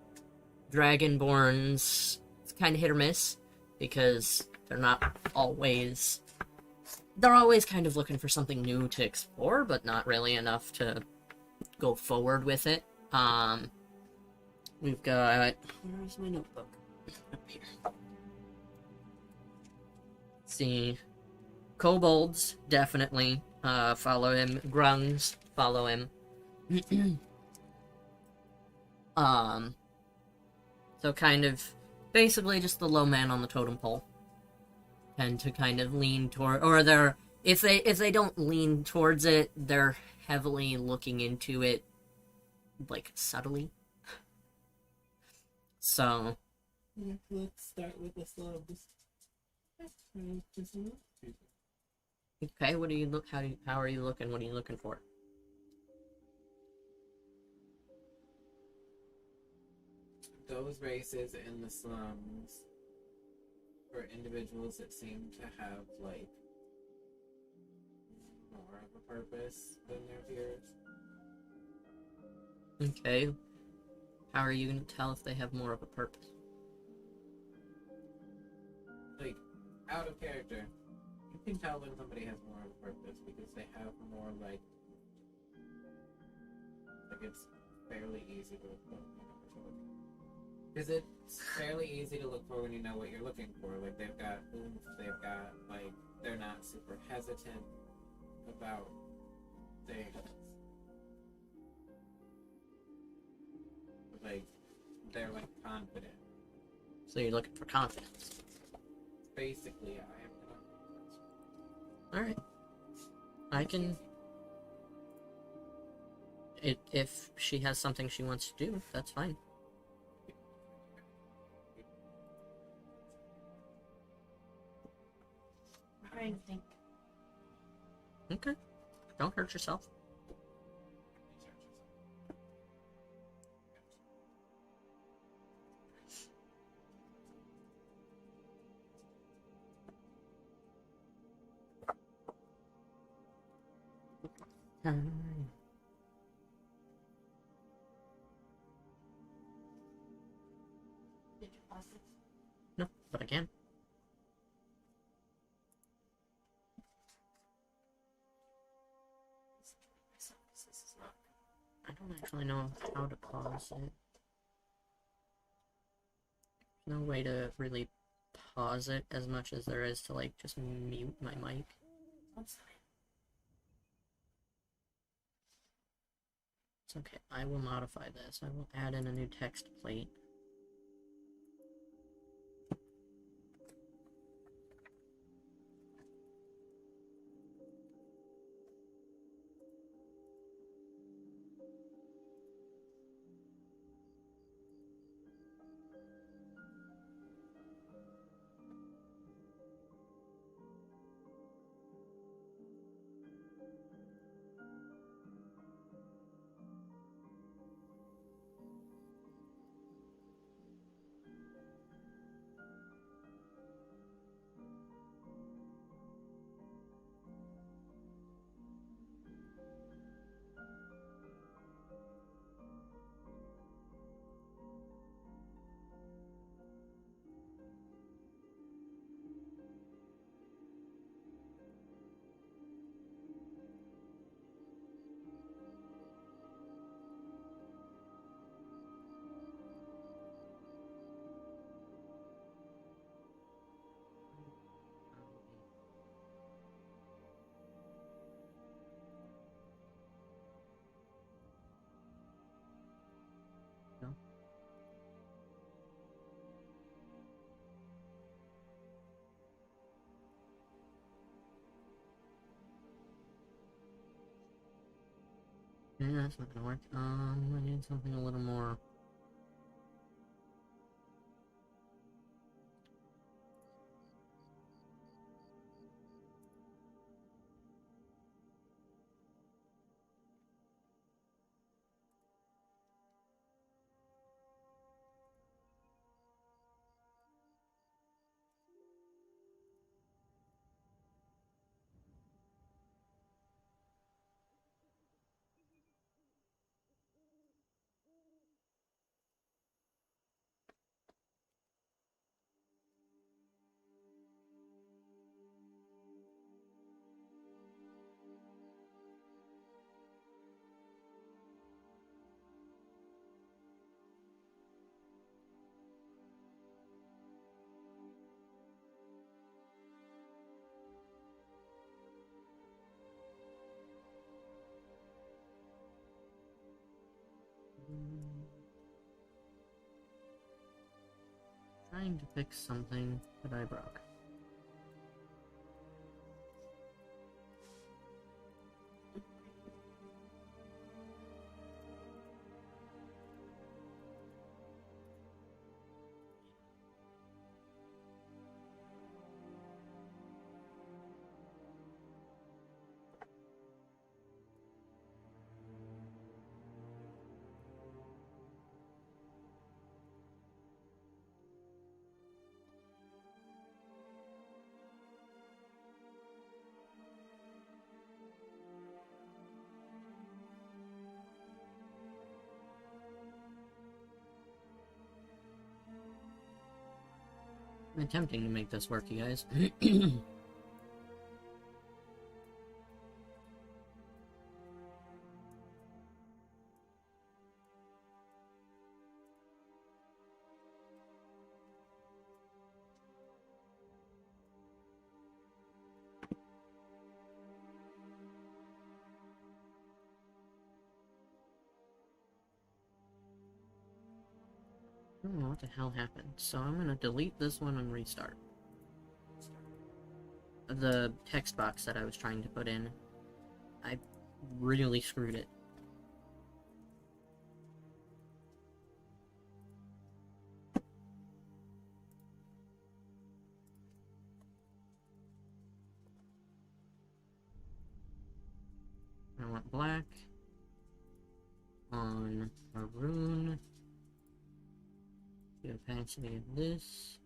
Dragonborns, it's kind of hit or miss, because they're always kind of looking for something new to explore, but not really enough to go forward with it. We've got... Where's my notebook? Up here. Let's see. Kobolds, definitely, follow him. Grungs, follow him. So kind of, basically just the low man on the totem pole. Tend to kind of lean toward, or if they don't lean towards it, they're heavily looking into it, like, subtly. So, Let's start with the slums. okay, what do you look? How are you looking? What are you looking for? Those races in the slums for individuals that seem to have, like, more of a purpose than their peers. Okay. How are you going to tell if they have more of a purpose? Like, out of character. can tell when somebody has more of a purpose because they have more like it's fairly easy to look for. Because it's fairly easy to look for when you know what you're looking for. Like they've got oomph, they've got like they're not super hesitant about things. Like they're like confident. So you're looking for confidence. Basically, I am confident. Alright. I can... If she has something she wants to do, that's fine. I'm trying to think. Okay. Don't hurt yourself. Did you pause it? No, but I can. I don't actually know how to pause it. No way to really pause it as much as there is to like just mute my mic. That's fine. It's okay. I will modify this. I will add in a new text plate. No? Yeah, that's not gonna work. I need something a little more. Trying to fix something that I broke. I'm attempting to make this work, you guys. don't know what the hell happened, so I'm gonna delete this one and restart. The text box that I was trying to put in, I really screwed it. I want black on maroon. The opacity of this.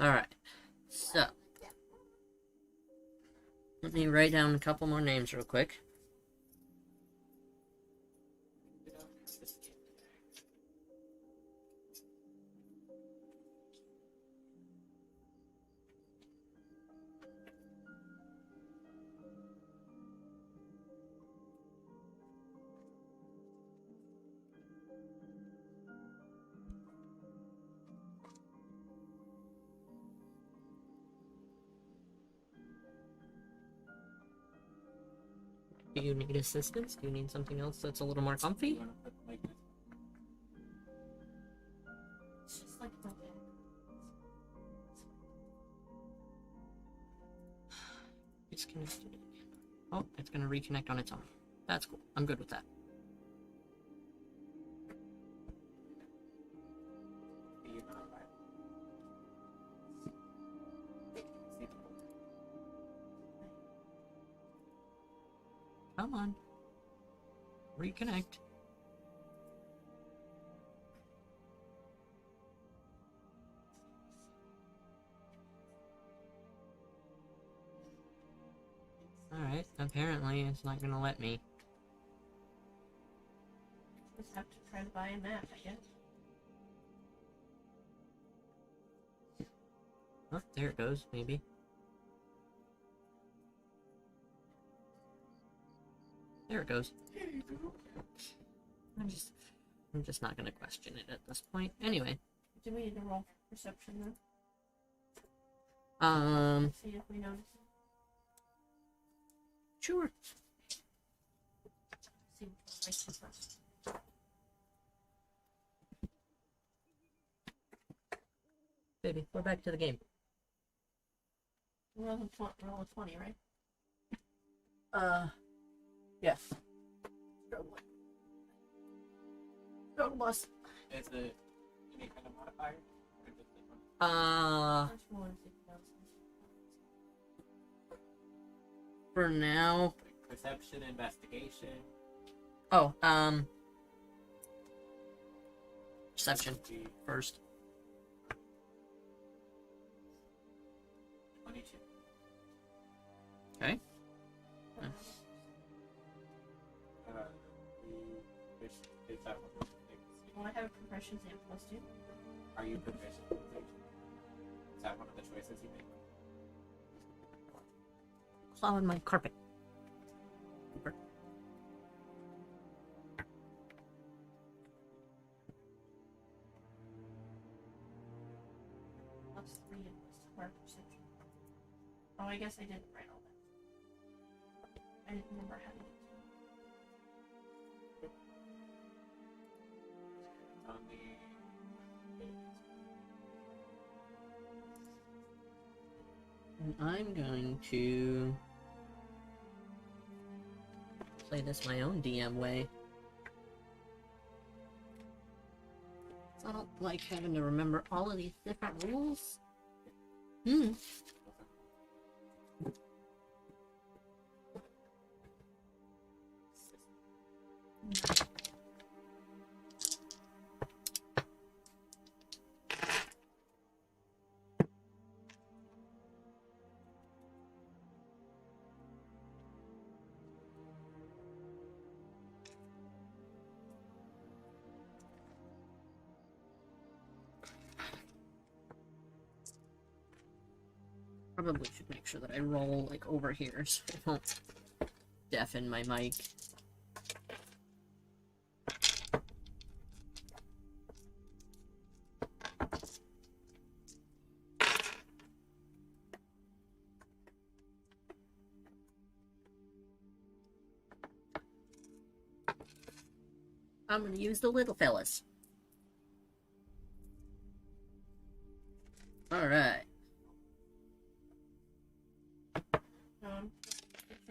Alright. So. Let me write down a couple more names real quick. Do you need assistance? Do you need something else that's a little more comfy? It's just like my bed. Disconnected. Oh, it's gonna reconnect on its own. That's cool. I'm good with that. Come on. Reconnect. Alright, apparently it's not gonna let me. Just have to try to buy a map, I guess. Oh, there it goes, maybe. There it goes. I'm just not gonna question it at this point. Anyway. Do we need to roll perception then? See if we notice it. Sure. See which one likes it first. Baby, we're back to the game. Roll a 20, right? Yes. Struggle bus. Is it any kind of modifier? Or just like one? First roll and see if you notice it. For now. Like perception, investigation. Oh, perception the first. 22. Okay. Is that what Well, I have proficiency at +2. Are you proficient in sage? Is that one of the choices you make? Claw in my carpet. Cooper. +3 and +2 perception. Oh, I guess I didn't write all that. I didn't remember having it. On the And I'm going to play this my own DM way. I don't like having to remember all of these different rules. Probably should make sure that I roll like over here so I don't deafen my mic. I'm gonna use the little fellas. Alright.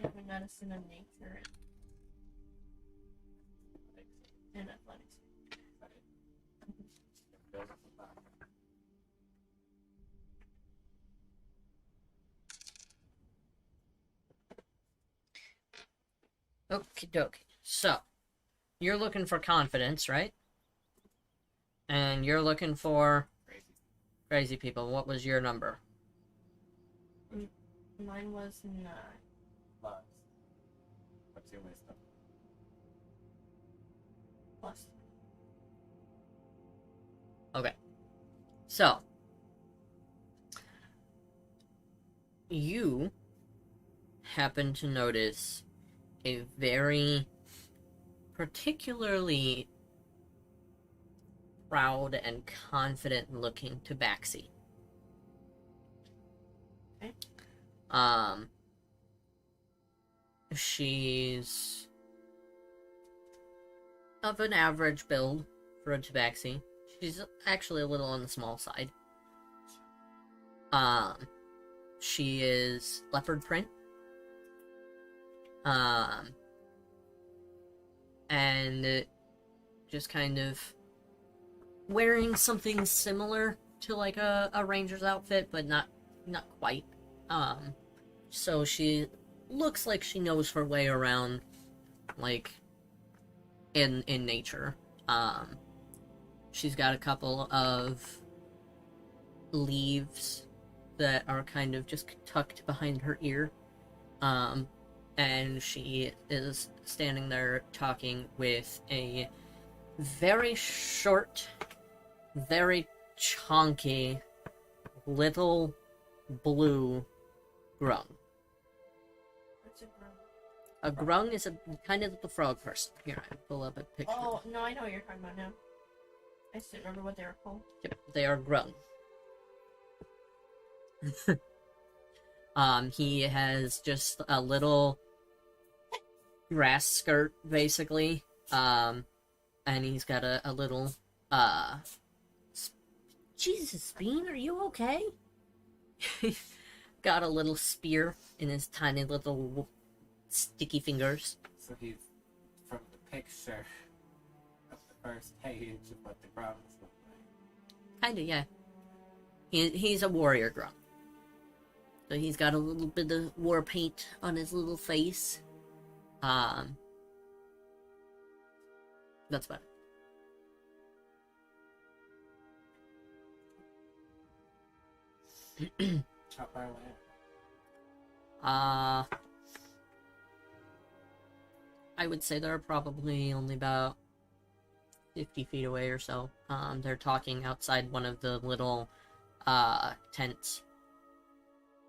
Family medicine and nature and athletics. Okie dokie. So, you're looking for confidence, right? And you're looking for crazy. Crazy people, what was your number? Mine was 9. Plus. What's your wisdom? Plus. Okay. So, you happen to notice a very particularly proud and confident looking tabaxi. Okay. She's of an average build for a tabaxi. She's actually a little on the small side. She is leopard print. And just kind of wearing something similar to like a ranger's outfit, but not quite. So she looks like she knows her way around, like, in nature. She's got a couple of leaves that are kind of just tucked behind her ear. And she is standing there talking with a very short, very chunky, little blue grung. What's a grung? A grung is a kind of the frog person. Here, I pull up a picture. Oh, no, I know what you're talking about now. I just didn't remember what they were called. Yep, they are grung. He has just a little grass skirt, basically. And he's got a little, Jesus, Bean, are you okay? Got a little spear in his tiny little sticky fingers. So he's from the picture of the first page of what the grunts look like. Kinda, yeah. He's a warrior grung. So he's got a little bit of war paint on his little face. That's about it. How far away? I would say they're probably only about 50 feet away or so. They're talking outside one of the little, tents.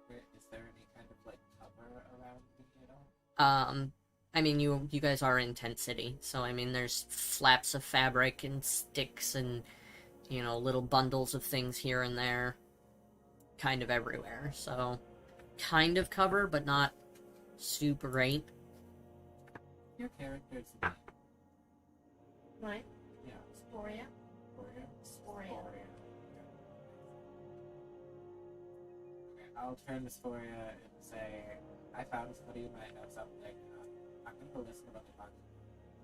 Is there any kind of, like, cover around me at all? I mean, you guys are in Tent City, so I mean, there's flaps of fabric and sticks and, you know, little bundles of things here and there, kind of everywhere, so kind of cover, but not super great. Your character's name? Mine? Yeah. Sporia? Sporia. Sporia. Okay, I'll turn to Sporia and say, I found somebody who might know something. I'm gonna go listen about the talk.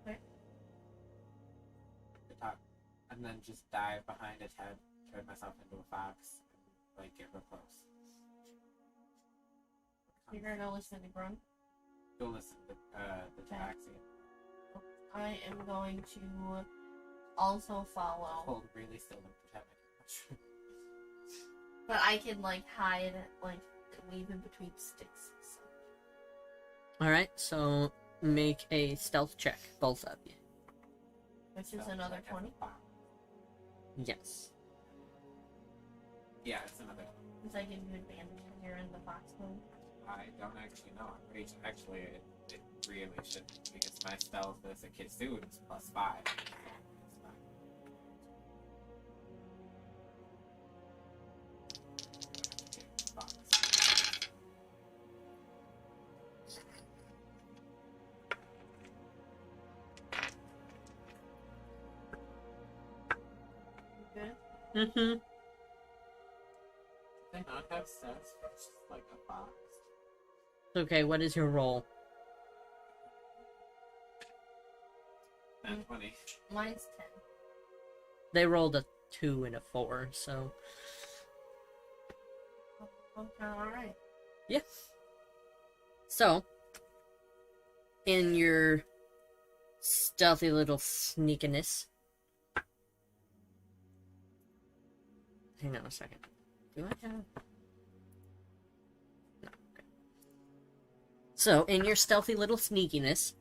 Okay. The talk. And then just dive behind its head, turn myself into a fox, and, like, get real close. You're gonna go listen to Grung? Go listen to the taxi. I am going to also follow. Hold really still and pretend I can But I can, like, hide, like, weave in between sticks. So. Alright, so make a stealth check, both of you. Which is another 20. Yes. Yeah, it's another. Does that give you advantage when you're in the fox mode? I don't actually know. I'm pretty actually it really shouldn't because my stealth as a Kitsune is +5. It's fine. Good. Mm-hmm. They not have stats for just like a fox. Okay, what is your roll? And 20. Mine's 10. They rolled a 2 and a 4, so... Okay, alright. Yeah. So, in your stealthy little sneakiness, hang on a second. Do I have... No, okay. So, in your stealthy little sneakiness,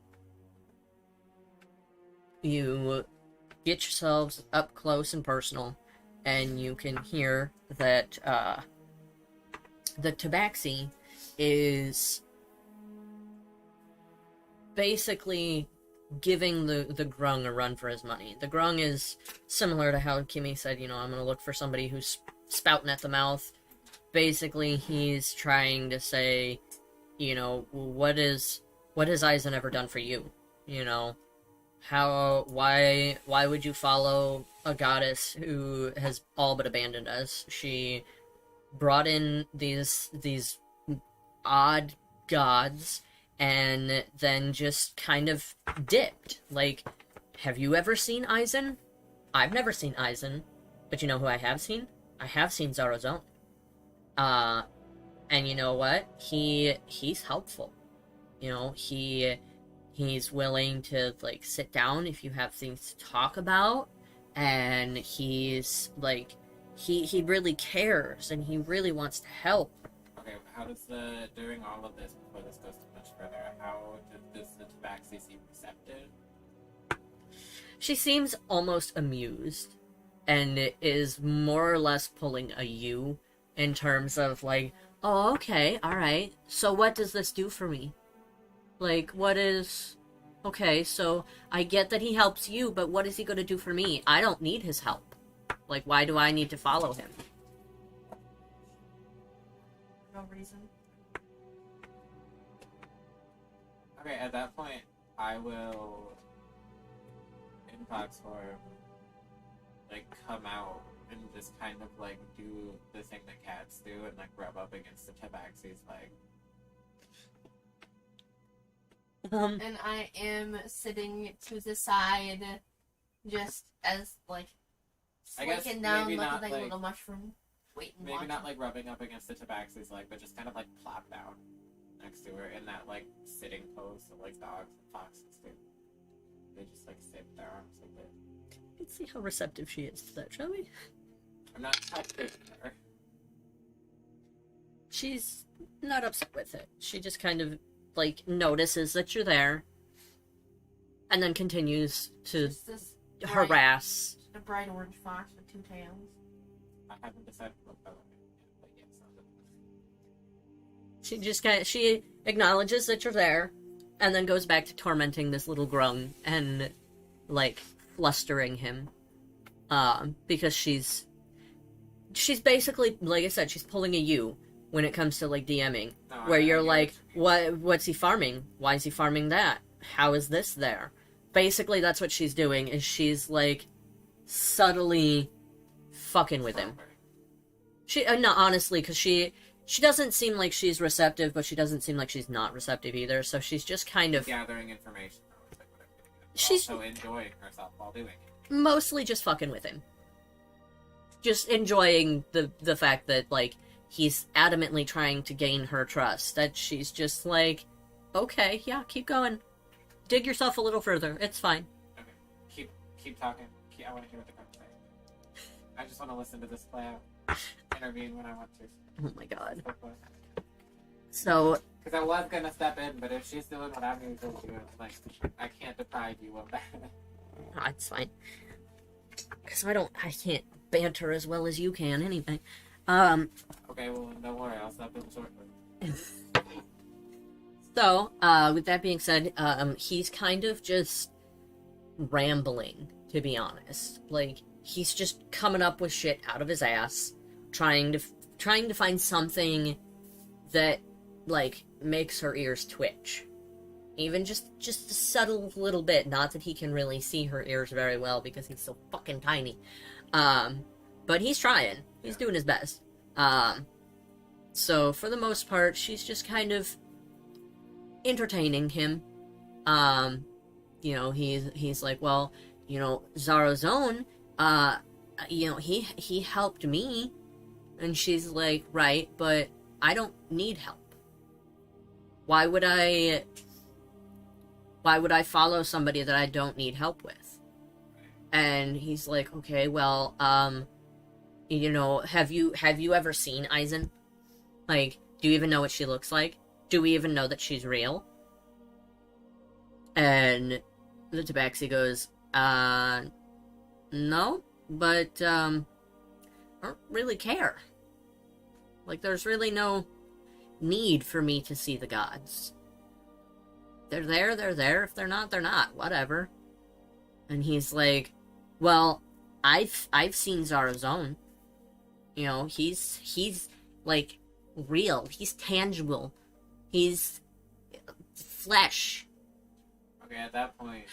you get yourselves up close and personal, and you can hear that, the tabaxi is basically giving the grung a run for his money. The grung is similar to how Kimmy said, I'm gonna look for somebody who's spouting at the mouth. Basically, he's trying to say, what has Aizen ever done for you? Why would you follow a goddess who has all but abandoned us? She brought in these odd gods and then just kind of dipped. Like, have you ever seen Aizen? I've never seen Aizen, but you know who I have seen? I have seen Zarazone. And you know what? He's helpful. He's willing to, like, sit down if you have things to talk about, and he's, like, he really cares, and he really wants to help. Okay, how does during all of this, before this goes too much further, how does the tabaxi seem receptive? She seems almost amused, and is more or less pulling a you, in terms of, like, oh, okay, alright, so what does this do for me? Like, okay, so I get that he helps you, but what is he gonna do for me? I don't need his help. Like, why do I need to follow him? No reason. Okay, at that point, I will, in Fox form, like, come out and just kind of, like, do the thing that cats do and, like, rub up against the tabaxi's leg. And I am sitting to the side, just as, like, I guess slinking down, maybe looking not, like a like- little mushroom. Waiting, Maybe watching. not, like, rubbing up against the tabaxi's leg, but just kind of, like, plop down next to her in that, like, sitting pose that, like, dogs and foxes do. They just, like, sit with their arms like this. Let's see how receptive she is to that, shall we? I'm not touching her. She's not upset with it. She just kind of, like, notices that you're there, and then continues to Just this harass. a bright orange fox with two tails. I haven't decided what color yet, but yes, She acknowledges that you're there, and then goes back to tormenting this little grung and, like, flustering him. Because she's basically, like I said, she's pulling a you when it comes to, like, DMing. No, Where I you're get like, what you what's he farming? Why is he farming that? How is this there? Basically, that's what she's doing, is she's, like, subtly fucking with him. No, honestly, because she doesn't seem like she's receptive, but she doesn't seem like she's not receptive either, so she's just kind of gathering information, though, is, like, what I'm getting at. But She's- also enjoying herself while doing it. mostly just fucking with him. Just enjoying the fact that, like, he's adamantly trying to gain her trust. That she's just like, okay, yeah, keep going. Dig yourself a little further. It's fine. Okay, keep talking. I want to hear what the girls say. I just want to listen to this play out. Intervene when I want to. Oh my god. So, Because I was gonna step in, but if she's doing what I'm usually doing, like, I can't deprive you of that. it's fine. Because I can't banter as well as you can anyway. Okay, well, don't worry, I'll stop in shortly. So, with that being said, he's kind of just rambling, to be honest. Like, he's just coming up with shit out of his ass, trying to find something that, like, makes her ears twitch. Even just a subtle little bit. Not that he can really see her ears very well because he's so fucking tiny. But he's trying. He's doing his best. So for the most part, she's just kind of entertaining him. He's like, well, Zarazone, he helped me. And she's like, right, but I don't need help. Why would I follow somebody that I don't need help with? And he's like, okay, well, You know, have you ever seen Aizen? Like, do you even know what she looks like? Do we even know that she's real? And the Tabaxi goes, no, but, I don't really care. Like, there's really no need for me to see the gods. They're there, they're there. If they're not, they're not. Whatever. And he's like, well, I've seen Zarazone. You know, he's like real. He's tangible. He's flesh. Okay, at that point,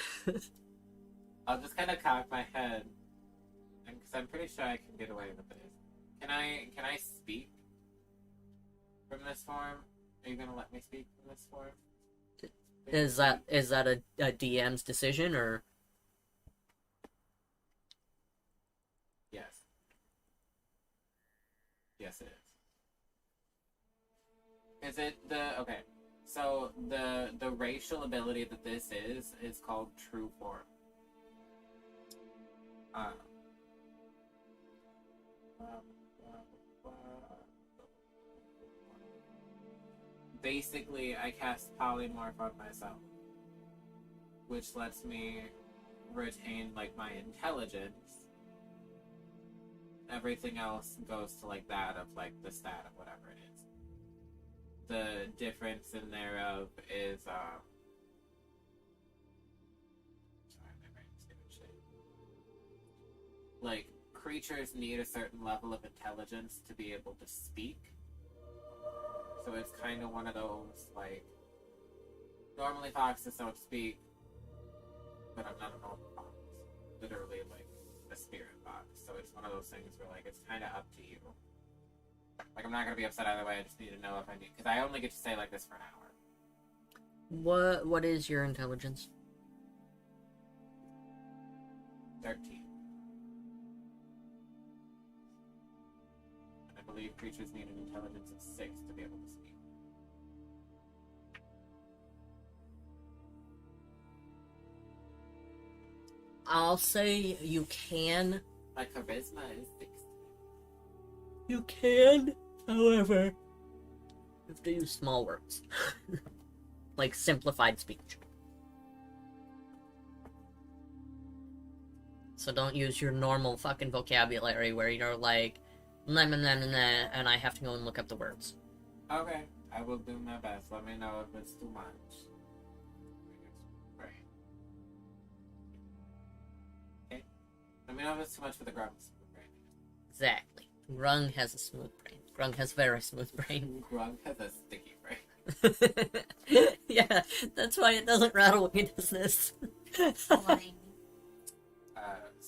I'll just kind of cock my head, because I'm pretty sure I can get away with this. Can I speak from this form? Are you gonna let me speak from this form? Is that a DM's decision, or? Yes. Yes, it is. Is it the okay? So the racial ability that this is called True Form. Basically, I cast Polymorph on myself, which lets me retain like my intelligence. Everything else goes to like that of like the stat of whatever it is. The difference in thereof is sorry, my brain's giving shit. Like, creatures need a certain level of intelligence to be able to speak. So it's kind of one of those, like, normally foxes don't speak, but I'm not a normal fox. Literally, like, a spirit fox. So it's one of those things where, like, it's kind of up to you. Like, I'm not going to be upset either way, I just need to know if I need, because I only get to say like this for an hour. What is your intelligence? 13. And I believe creatures need an intelligence of 6 to be able to speak. I'll say you can. My charisma is 16. You can, however, you have to use small words. Like simplified speech. So don't use your normal fucking vocabulary where you're like, nah, nah, nah, nah, nah, and I have to go and look up the words. Okay, I will do my best. Let me know if it's too much. Right. Okay. Let me know if it's too much for the grunts. Right. Exactly. Grung has a smooth brain. Grung has very smooth brain. Grung has a sticky brain. Yeah, that's why it doesn't rattle when he does this. So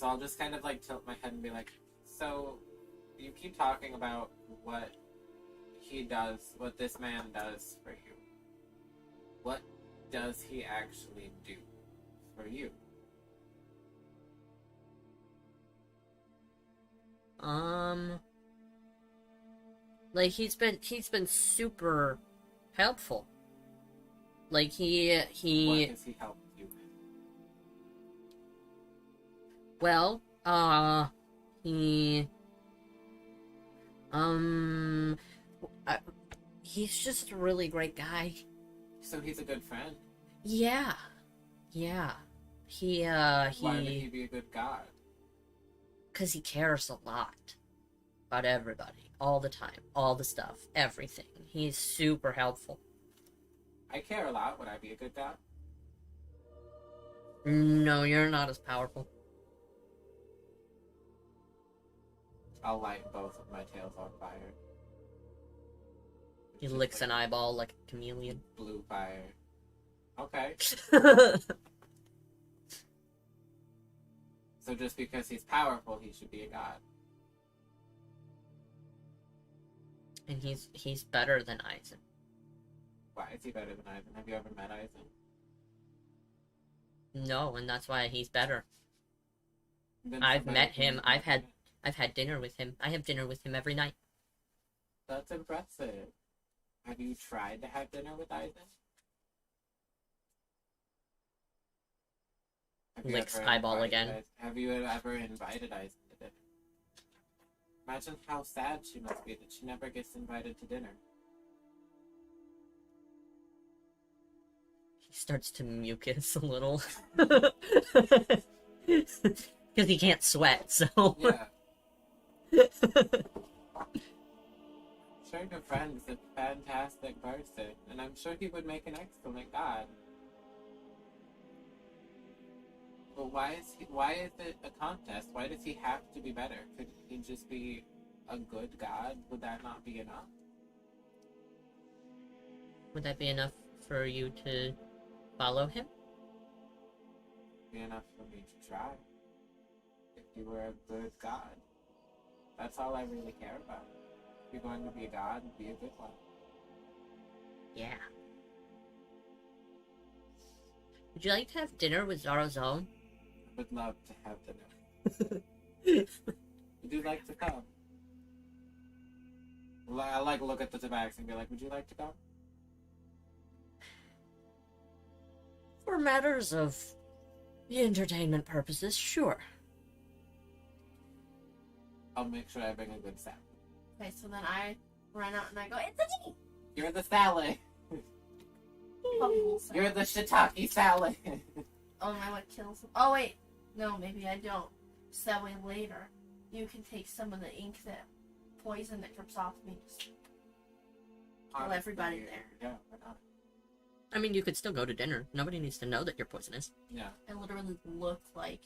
I'll just kind of like tilt my head and be like, so you keep talking about what he does, what this man does for you. What does he actually do for you? Like he's been super helpful. Like he What has he helped you with? well, he he's just a really great guy. So he's a good friend. Yeah. He Why would he be a good god? because he cares a lot about everybody, all the time, all the stuff, everything. He's super helpful. I care a lot. Would I be a good god? No, you're not as powerful. I'll light both of my tails on fire. He Just licks like an eyeball like a chameleon. blue fire. Okay. So just because he's powerful, he should be a god. And he's better than Aizen. Why is he better than Aizen? Have you ever met Aizen? No, and that's why he's better. Then I've somebody met can him. meet I've had Aizen. I've had dinner with him. I have dinner with him every night. That's impressive. Have you tried to have dinner with Aizen? Have you Licks ever eyeball invited again. Have you ever invited Aizen to dinner? Imagine how sad she must be that she never gets invited to dinner. He starts to mucus a little. Because he can't sweat, so... Yeah. I'm sure your friend is a fantastic person, and I'm sure he would make an excellent god. But why is it a contest? Why does he have to be better? Could he just be a good god? Would that not be enough? Would that be enough for you to follow him? Be enough for me to try. If you were a good god. That's all I really care about. If you're going to be a god, be a good one. Yeah. Would you like to have dinner with Zarazone? I would love to have dinner. Would you like to come? I like look at the tabaxi and be like, would you like to come? For matters of entertainment purposes, sure. I'll make sure I bring a good salad. Okay, so then I run out and I go, it's a You're the salad. bubble salad. You're the shiitake salad. Oh, and I would kill some. Oh, wait. No, maybe I don't. So that way later, you can take some of the ink that poison that drips off me. Just kill everybody there. Yeah, why not? I mean, you could still go to dinner. Nobody needs to know that you're poisonous. Yeah. I literally look like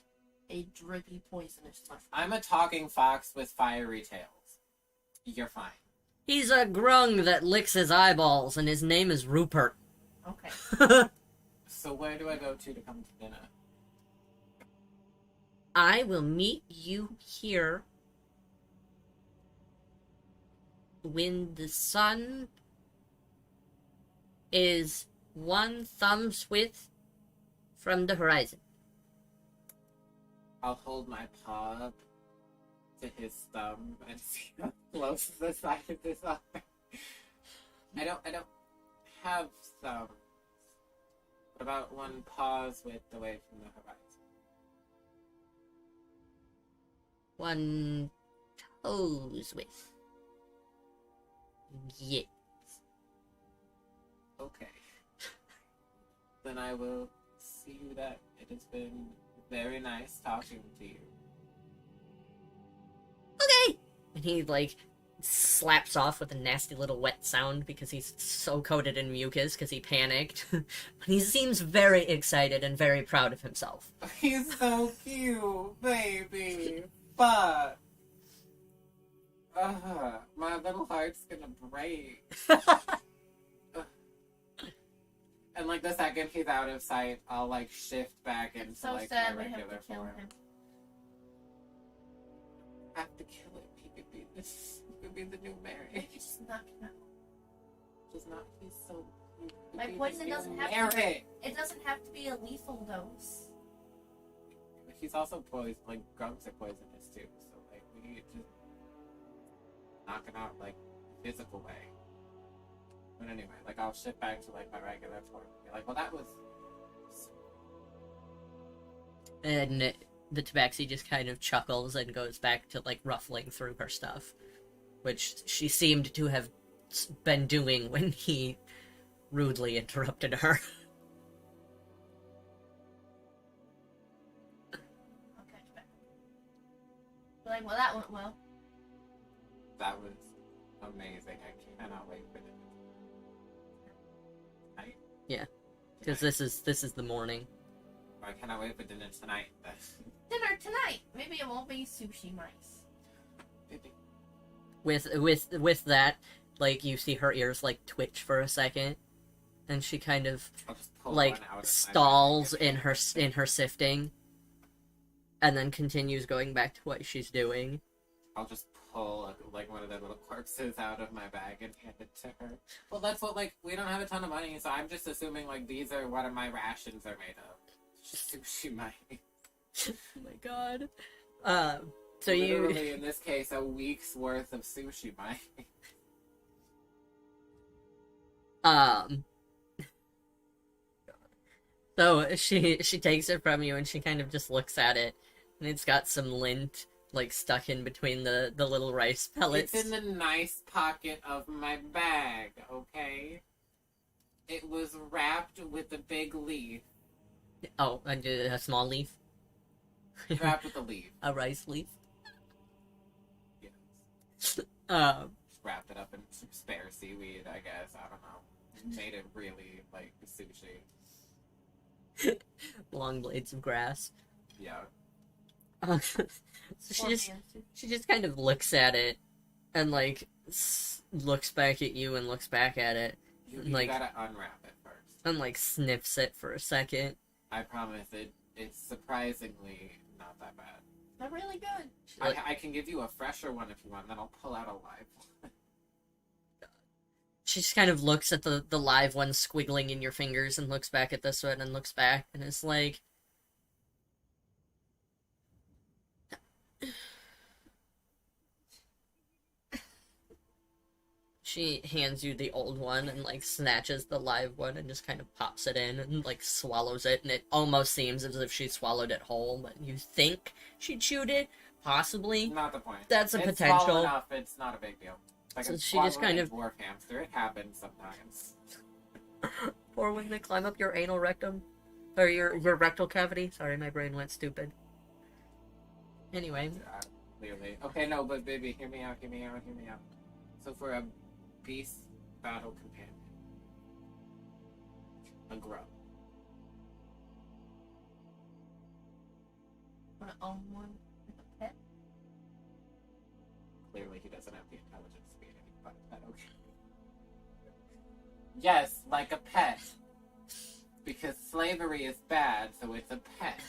a drippy poisonous mushroom. I'm a talking fox with fiery tails. You're fine. He's a grung that licks his eyeballs, and his name is Rupert. Okay. So where do I go to come to dinner? I will meet you here when the sun is one thumb's width from the horizon. I'll hold my paw up to his thumb and see how close the side of this are. I don't have thumbs. What about one paw's width away from the horizon? One toes width. Yeah. Okay. Then I will see you then. It has been very nice talking to you. Okay! And he, like, slaps off with a nasty little wet sound because he's so coated in mucus because he panicked. But he seems very excited and very proud of himself. He's so cute, baby. But my little heart's gonna break. And like the second he's out of sight, I'll like shift back into So like sad my we have regular to kill form. him. I have to kill him. He could be this. He could be the new Mary. Just knock him out. Does not. He's so. He could My be the poison new doesn't have to Mary. It doesn't have to be a lethal dose. He's also poisoned. Like grunts are poisonous too. So like we need to knock him out like physical way. But anyway, like I'll shift back to like my regular form. Be like, well, that was. And the tabaxi just kind of chuckles and goes back to, like, ruffling through her stuff. Which she seemed to have been doing when he rudely interrupted her. I'll catch back. Be like, well, that went well. That was amazing. I cannot wait for it. Because this is the morning. I cannot wait for dinner tonight. Dinner tonight. Maybe it won't be sushi mice. With that, like, you see her ears, like, twitch for a second. And she kind of, I'll just pull like, one out of my stalls bag. in her sifting. And then continues going back to what she's doing. I'll just pull like one of the little corpses out of my bag and hand it to her. Well, that's what like we don't have a ton of money, so I'm just assuming like these are what my rations are made of. Sushi might. Oh my god. So Literally, in this case, a week's worth of sushi might. So she takes it from you and she kind of just looks at it, and it's got some lint like stuck in between the little rice pellets. It's in the nice pocket of my bag, okay? It was wrapped with a big leaf. Oh, and a small leaf. Wrapped with a leaf. A rice leaf. Yes. Um, Wrapped it up in some spare seaweed, I guess. I don't know. Made it really like sushi. long blades of grass. Yeah. So she just kind of looks at it, and like looks back at you and looks back at it, You like gotta unwrap it first. and like sniffs it for a second. I promise it's surprisingly not that bad. They're really good. I can give you a fresher one if you want, then I'll pull out a live one. She just kind of looks at the live one squiggling in your fingers and looks back at this one and looks back and is like, she hands you the old one and like snatches the live one and just kind of pops it in and like swallows it, and it almost seems as if she swallowed it whole, but you think she chewed it, possibly. Not the point. That's a it's potential. Small enough, it's not a big deal. Like So a she just kind swallowing of- dwarf hamster. It happens sometimes. Or when they climb up your anal rectum, or your rectal cavity. Sorry, my brain went stupid. Anyway, Clearly. Okay, no, but baby, hear me out. So for a beast battle companion, a grub. Want to own one with a pet? Clearly, he doesn't have the intelligence to be anything but a pet. Okay. Yes, like a pet. Because slavery is bad, so it's a pet.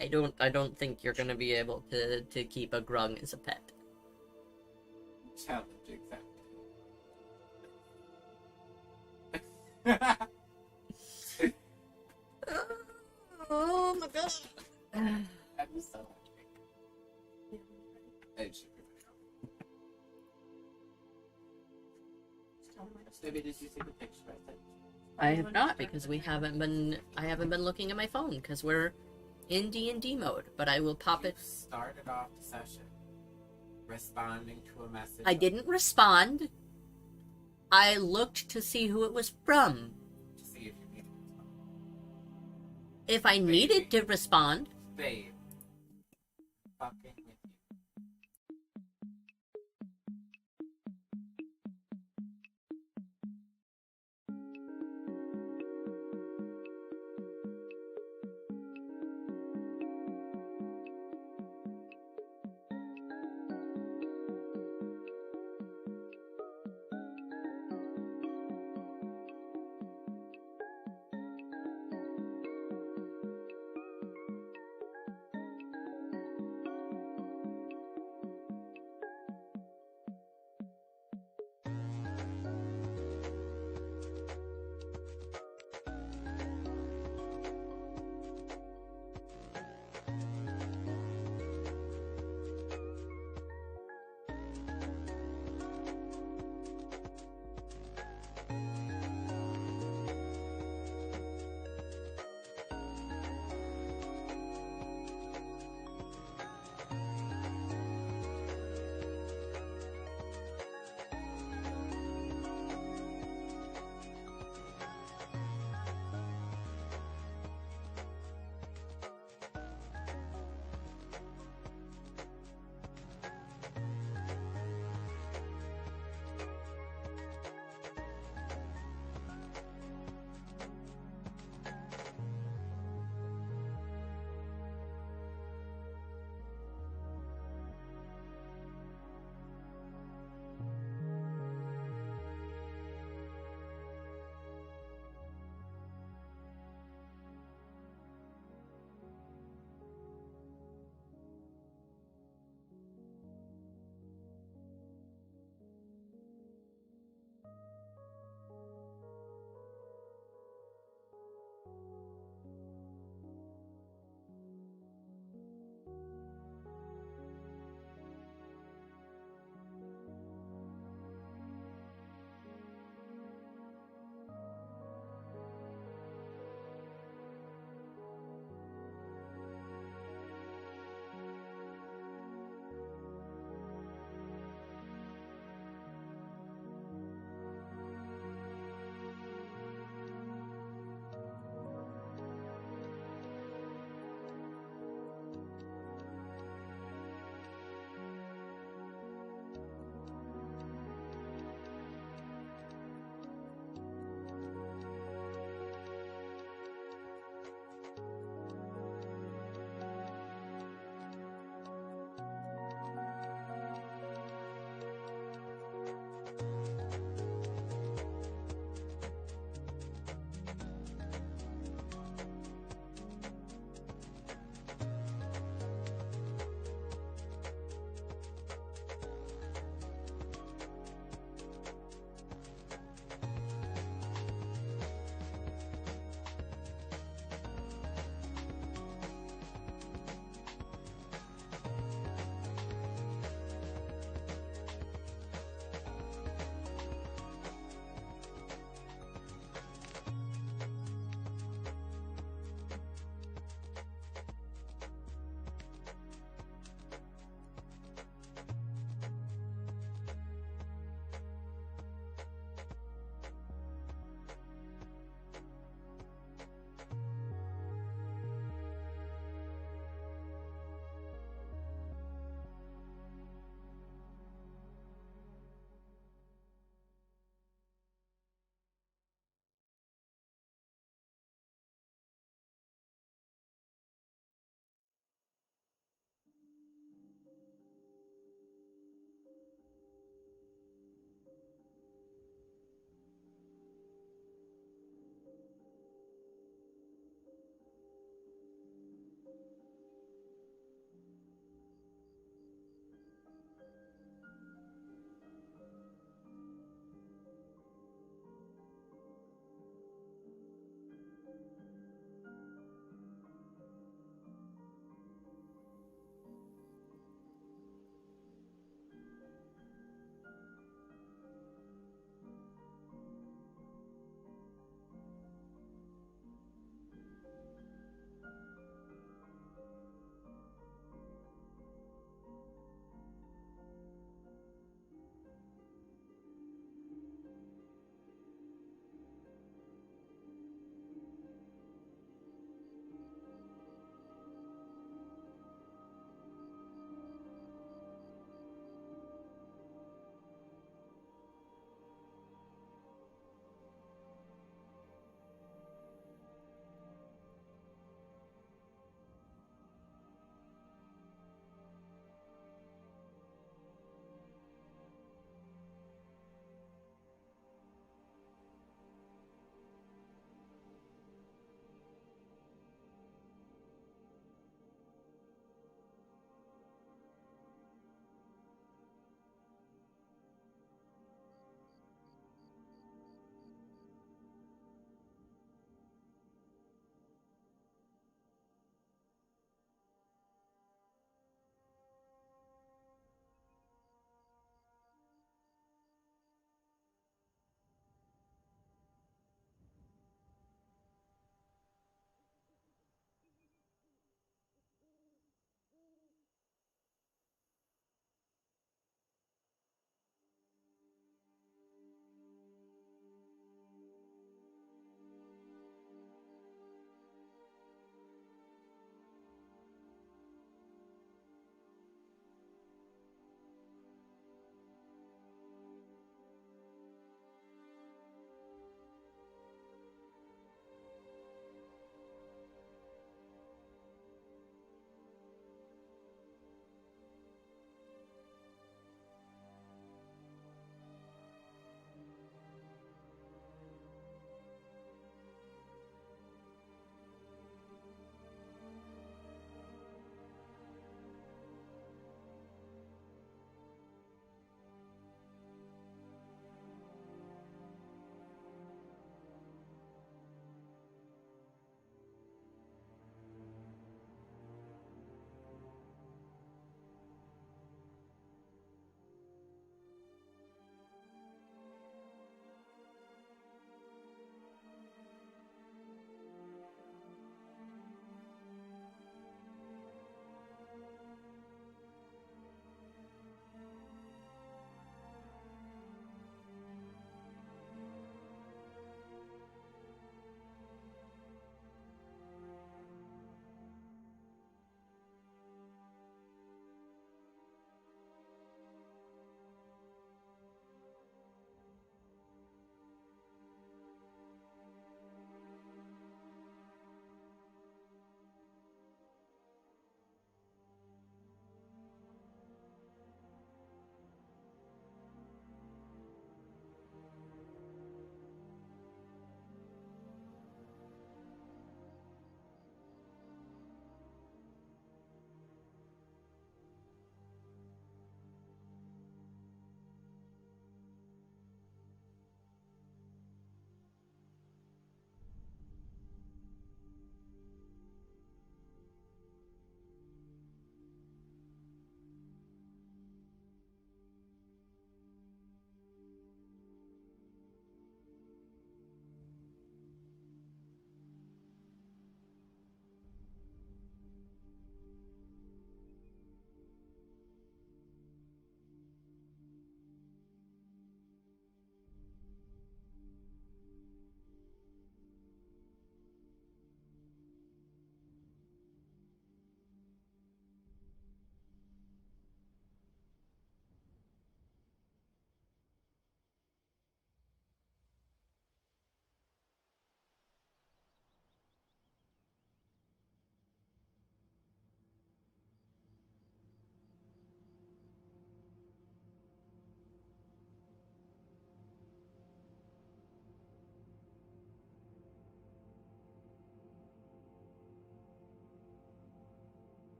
I don't think you're gonna be able to keep a grung as a pet. Challenge accepted. Oh my gosh. I'm so happy. It should be better. Just tell them where to start. Maybe did you see the picture I sent? I have not, because I haven't been looking at my phone because we're in D&D mode, but I will pop You it. started off the session responding to a message. I didn't respond. I looked to see who it was from. to see if you needed to respond. If I needed to respond, Babe. Fucking with you.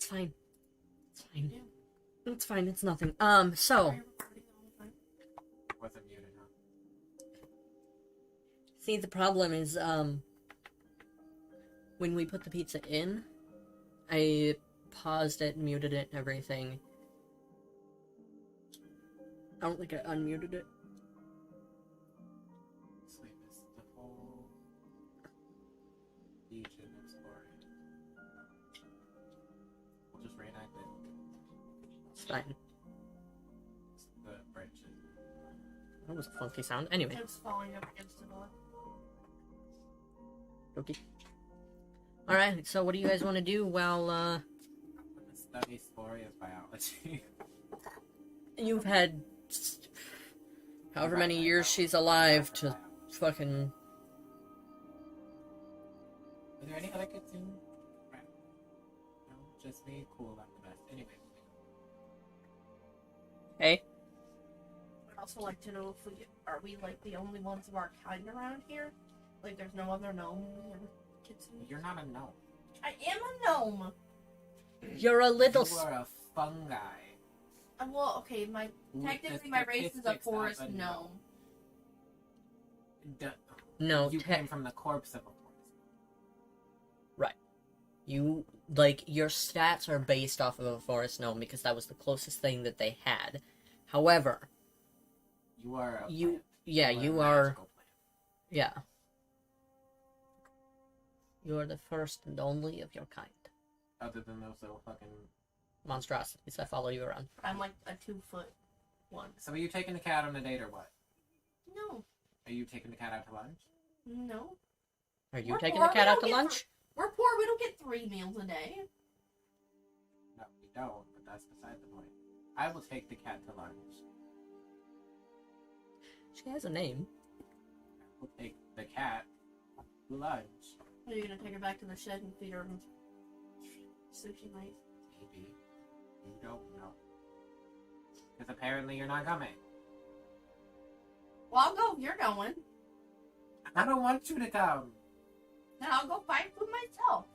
fine. It's fine. Yeah. It's fine. It's nothing. So Are you recording all the time? Wasn't muted, huh? see, the problem is, when we put the pizza in, I paused it, muted it, and everything. I don't think I unmuted it. Sleep is the whole region of Sporia. We'll just reenact it. It's fine. The branches. That was a funky sound. Anyway, It's falling up against the door. okay. Alright, so what do you guys want to do while, I'm gonna study Sporia's biology. you've had however many years she's alive to fucking... Are there any other kids in? Right. No, just me. Cool, I'm the best. Anyway, Hey? I'd also like to know if are we like the only ones of our kind around here? Like there's no other gnomes or kids in you're not a gnome. I am a gnome! You're a little... You are a fungi. Well, okay, technically my race is a statistics of forest a gnome. No, You came from the corpse of a forest. you, like, your stats are based off of a forest gnome because that was the closest thing that they had. However, You are a You- plant. yeah, a you are... magical plant. Yeah. You are the first and only of your kind. Other than those little fucking. Monstrosities that follow you around. I'm like a 2-foot one. So are you taking the cat on a date or what? No. Are you taking the cat out to lunch? No. Are you We're taking poor, the we cat out don't to get lunch? We're poor, we don't get 3 meals a day. No, we don't, but that's beside the point. I will take the cat to lunch. She has a name. I will take the cat to lunch. Are you gonna take her back to the shed and feed her sushi night? Maybe. You don't know. Because apparently you're not coming. Well, I'll go if you're going. I don't want you to come. Then I'll go find food myself.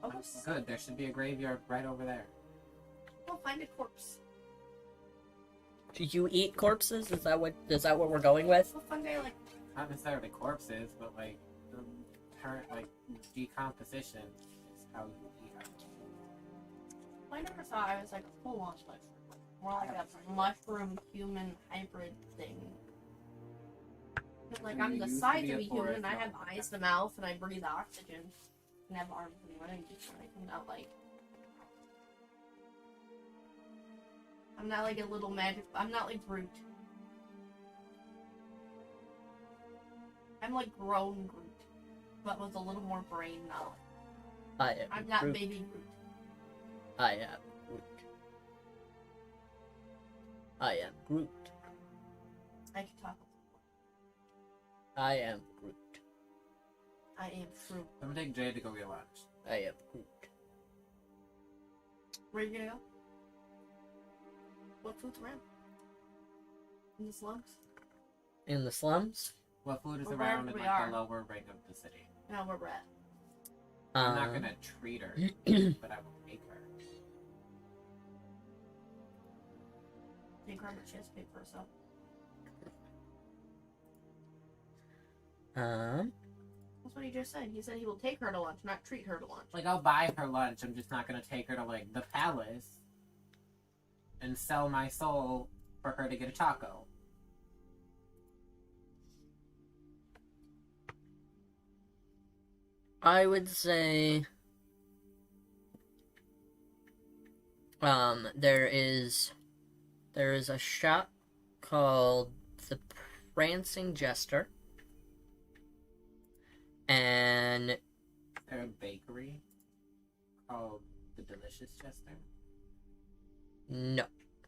I'll go, Good, there should be a graveyard right over there. go find a corpse. Do you eat corpses? Is that what we're going with? Well, one day, like, Not necessarily corpses, but like the current like decomposition is how you eat them. I never thought I was like a full-on mushroom. More like a mushroom human hybrid thing. But, like, And I'm you the used to size be of a a human, forest I have gnome. eyes, the mouth, and I breathe oxygen. And have arms and legs. I'm not like. I'm not like a little magic. I'm not like Groot. I'm like grown Groot, but with a little more brain knowledge. I am I'm not Groot. baby Groot. I am Groot. I am Groot. I can talk. I am Groot. I am fruit. I'm gonna take Jade to go get lunch. I am Groot. Where are you gonna go? What food's around? In the slums? In the slums? What food is Or around wherever in we like are. the lower ring of the city? No, where we're at. I'm not gonna treat her, but I will make her. Take her, but she has to pay for herself. That's what he just said. He said he will take her to lunch, not treat her to lunch. Like I'll buy her lunch. I'm just not gonna take her to like the palace and sell my soul for her to get a taco. I would say there is a shop called the Prancing Jester, and Is there a bakery called the Delicious Chester? no,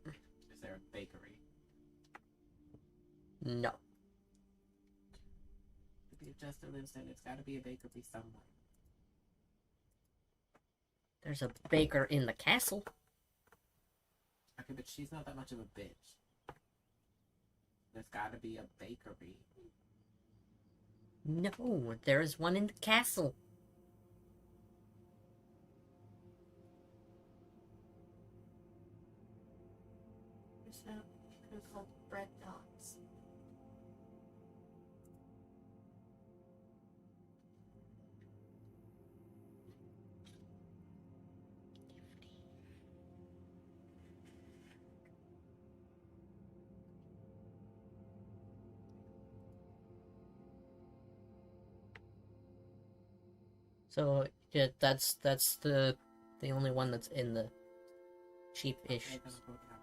Is there a bakery? no. If Chester lives in, it's gotta be a bakery somewhere. There's a baker in the castle. Okay, but she's not that much of a bitch. There's gotta be a bakery. No, there is one in the castle. So yeah, that's the only one that's in the cheap-ish. I'm gonna go down.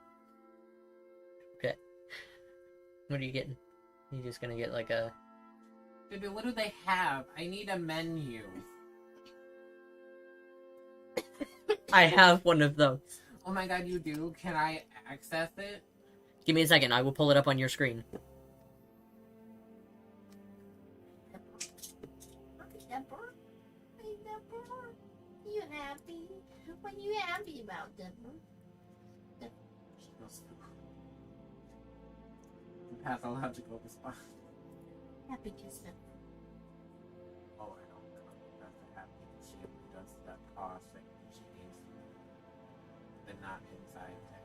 Okay. What are you getting? You just gonna get like a? Baby, what do they have? I need a menu. I have one of those. Oh my god, you do? Can I access it? Give me a second. I will pull it up on your screen. Dipper? Hey, Dipper. You happy? What are you happy about, Dipper? Pathological response. Happy kiss him. Oh, I don't know. That's a happy. She does that cough thing. She needs the not inside thing.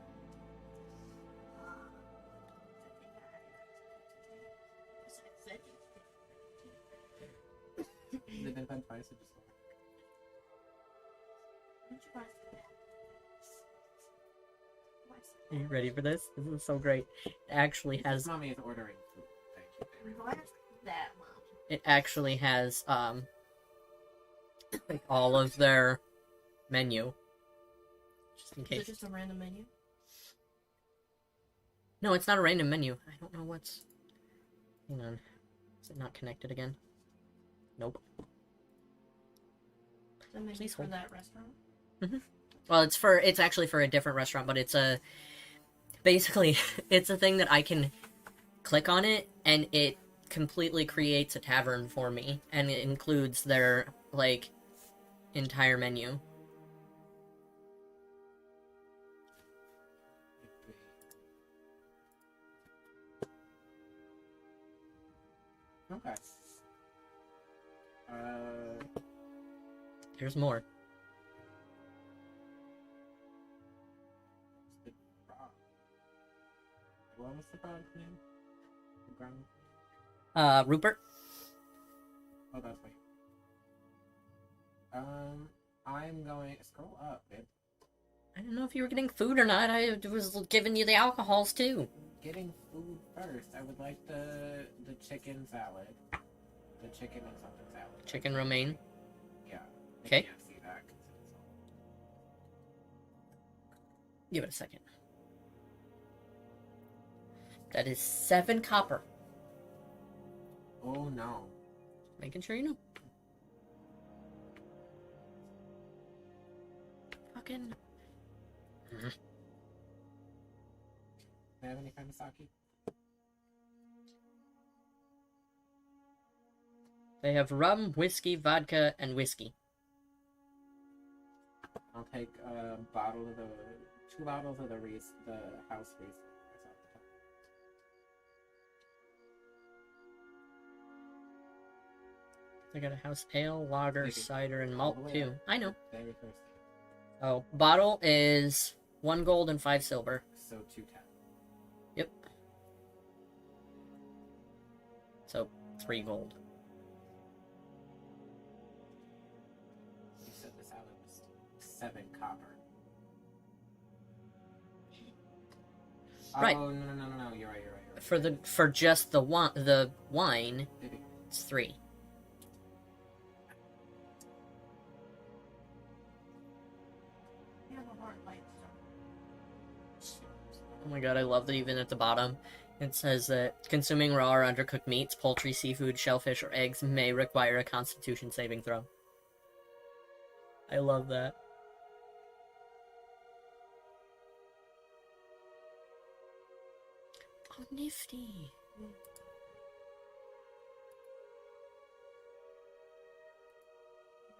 Has it been fun twice or just Are you ready for this? This is so great. It actually has. Mommy is ordering food. Thank you, baby. That mom. It actually has like all of their menu. Just in Is it case. just a random menu? No, it's not a random menu. I don't know what's. Hang on. Is it not connected again? Nope. The menu Please for hold. that restaurant? Well, it's actually for a different restaurant, but it's a basically it's a thing that I can click on it and it completely creates a tavern for me and it includes their like entire menu. Okay. There's more. The frog. What was the frog's name? The ground. Rupert? Oh, that's right. I'm going. Scroll up, babe. I don't know if you were getting food or not. I was giving you the alcohols too. Getting food first. I would like the chicken salad. The chicken and something salad. Chicken romaine. Yeah. I Okay. can't see that 'cause Give it a second. That is 7 copper. oh no. Making sure you know. Fucking. Do they have any kind of sake? They have rum, whiskey, vodka, and whiskey. I'll take a bottle of the 2 bottles of the house Riesling. They got a house ale, lager, Take it cider, and all malt the way too. up. I know. Very thirsty. Oh, bottle is 1 gold and 5 silver. So 210. Yep. So 3 gold. You said the salad was 7 copper. Right. Oh no. You're right. For just the wine, Baby. it's 3. You have a heart like Oh my god, I love that even at the bottom it says that consuming raw or undercooked meats, poultry, seafood, shellfish, or eggs may require a constitution saving throw. I love that. Oh, nifty.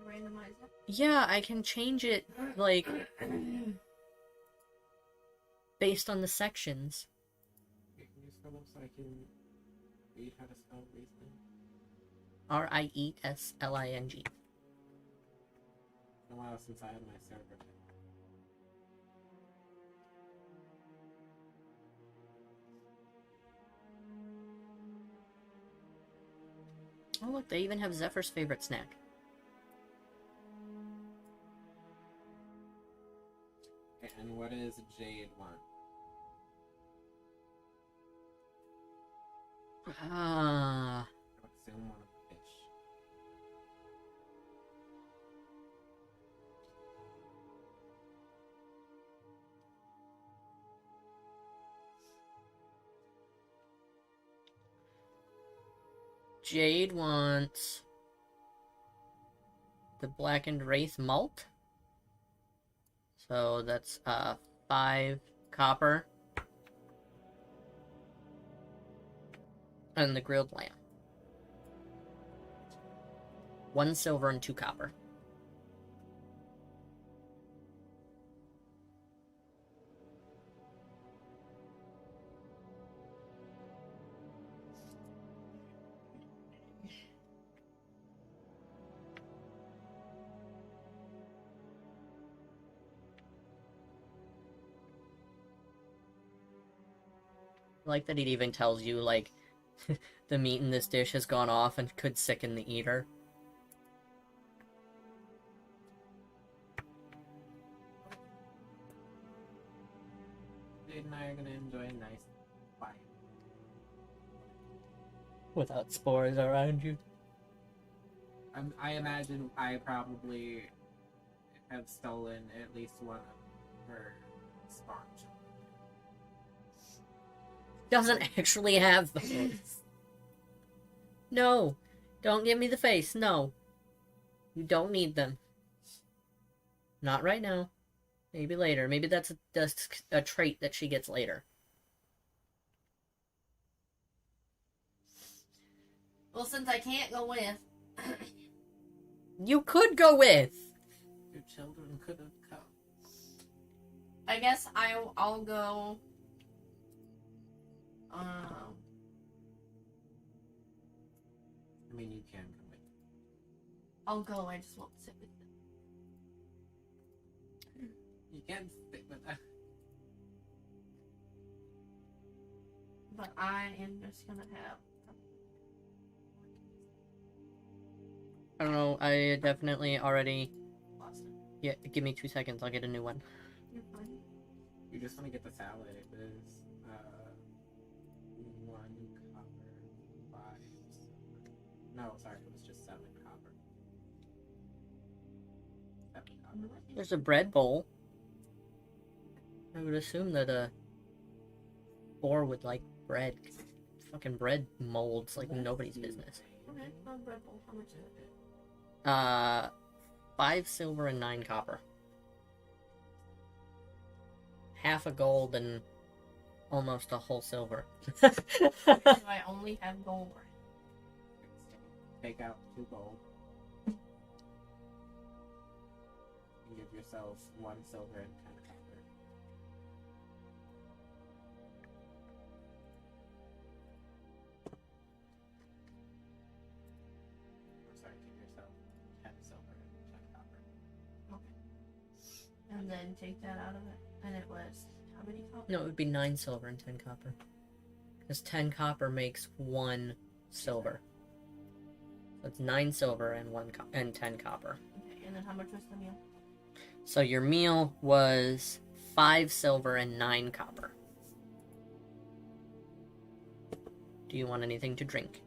randomize it. Yeah, I can change it, like, based on the sections. Can you spell them so I can read how to spell Riesling? Riesling. It's been a while since I had my server. Oh, look, they even have Zephyr's favorite snack. Okay, and what is Jade want? Ah. I would assume one of fish. Jade wants the blackened wraith malt. So that's 5 copper. And the grilled lamb. 1 silver and 2 copper. I like that it even tells you, like, the meat in this dish has gone off and could sicken the eater. Jade and I are gonna enjoy a nice bite. Without spores around you. I imagine I probably have stolen at least one of her spawn children. Doesn't actually have those. No. Don't give me the face. No. You don't need them. Not right now. Maybe later. Maybe that's a trait that she gets later. Well, since I can't go with, You could go with. Your children could have come. I guess I'll go. I mean, you can come with. I'll go. I just won't sit with them. You can stick with that. But I am just gonna have. I don't know. I definitely already... Lost it. Yeah, give me 2 seconds. I'll get a new one. You're fine. You just want to get the salad. It was 1 copper, 5 silver. No, sorry, it was just 7 copper. 7 copper. There's a bread bowl. I would assume that a boar would like bread. Fucking bread molds like nobody's business. Okay, bread bowl. How much is it? 5 silver and 9 copper. Half a gold and almost a whole silver. Do I only have gold? Take out 2 gold. And give yourself 1 silver and 10 copper. I'm sorry, give yourself 10 silver and 10 copper. Okay. And then take that out of it. And it was how many copper? No, it would be 9 silver and 10 copper. Because 10 copper makes 1 silver. So it's 9 silver and 10 copper. Okay, and then how much was the meal? So your meal was 5 silver and 9 copper. Do you want anything to drink?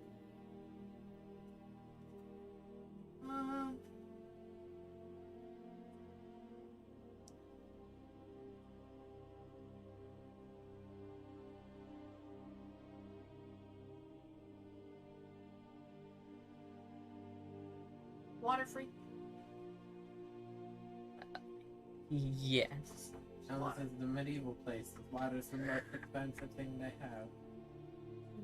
Water free. Yes. Now this is the medieval place. Water's the most expensive thing they have.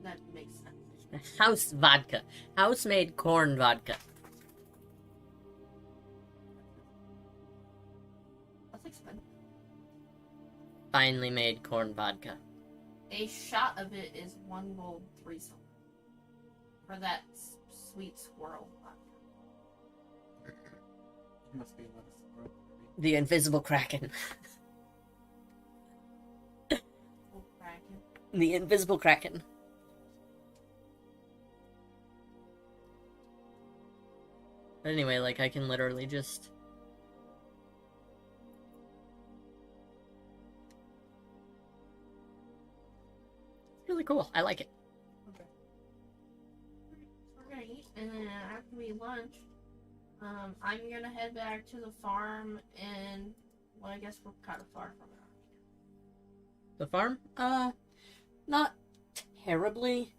That makes sense. House vodka. House-made corn vodka. That's expensive. Finely made corn vodka. A shot of it is 1 gold, 3 silver. For that sweet swirl vodka. Must be what a squirrel. The invisible kraken. Oh, Kraken. The invisible kraken. But anyway, like, I can literally just... It's really cool. I like it. Okay. So we're gonna eat, and then after we lunch, I'm gonna head back to the farm, and well, I guess we're kind of far from it. The farm? Not terribly.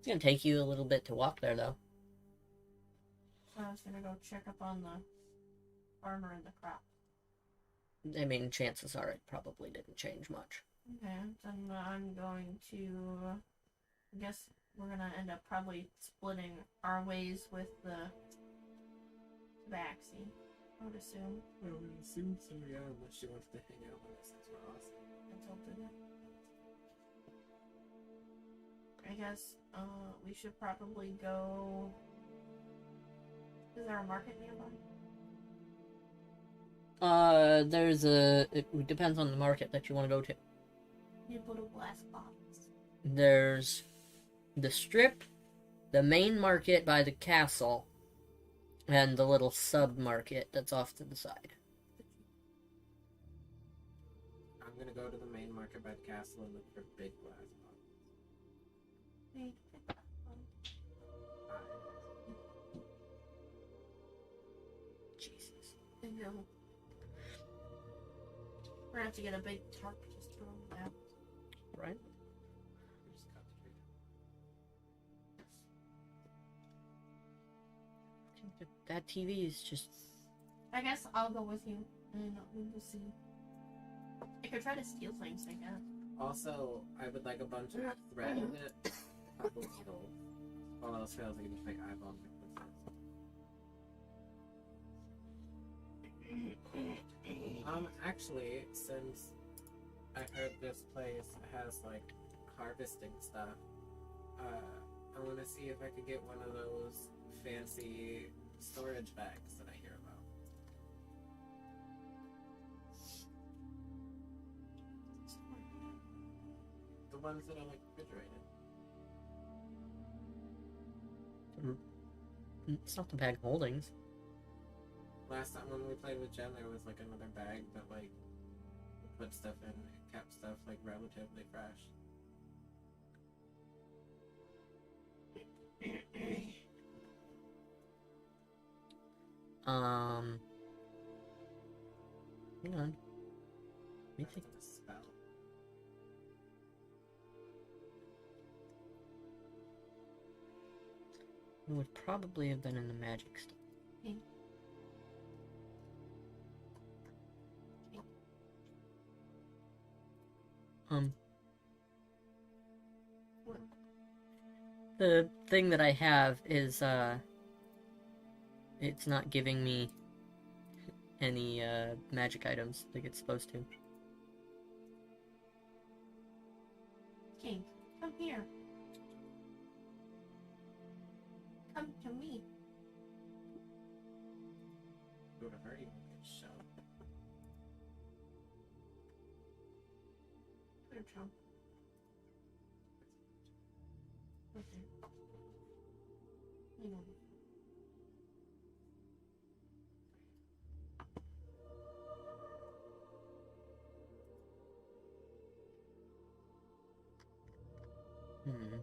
It's gonna take you a little bit to walk there, though. I was gonna go check up on the farmer and the crop. I mean, chances are it probably didn't change much. Okay, then I'm going to. I guess we're gonna end up probably splitting our ways with the vaccine. I would assume. I would assume so, yeah, unless she wants to hang out with us, since we're awesome. Until dinner. I guess we should probably go. Is there a market nearby? There's a. It depends on the market that you want to go to. You put a glass box. There's the strip, the main market by the castle, and the little sub-market that's off to the side. I'm gonna go to the main market by the castle and look for big glass bottles. Wait, Jesus. I know. We're gonna have to get a big tarp just to put on that. Right? We just cut the tree. That TV is just. I guess I'll go with you, and we will see. I could try to steal things, I guess. Also, I would like a bunch of thread in it. Couple needles. All else fails, I can just make eyeballs and actually, since I heard this place has, like, harvesting stuff, I want to see if I could get one of those fancy storage bags that I hear about. The ones that are, like, refrigerated. It's not the bag holdings. Last time when we played with Jen, there was like another bag that like put stuff in, it kept stuff like relatively fresh. Hang on. Let me think. That's a spell. It would probably have been in the magic stuff. What? The thing that I have is, it's not giving me any, magic items like it's supposed to. King, come here. Come to me. Go to her, you won't get shoved. Put a trump. Okay. Hang on. Hmm.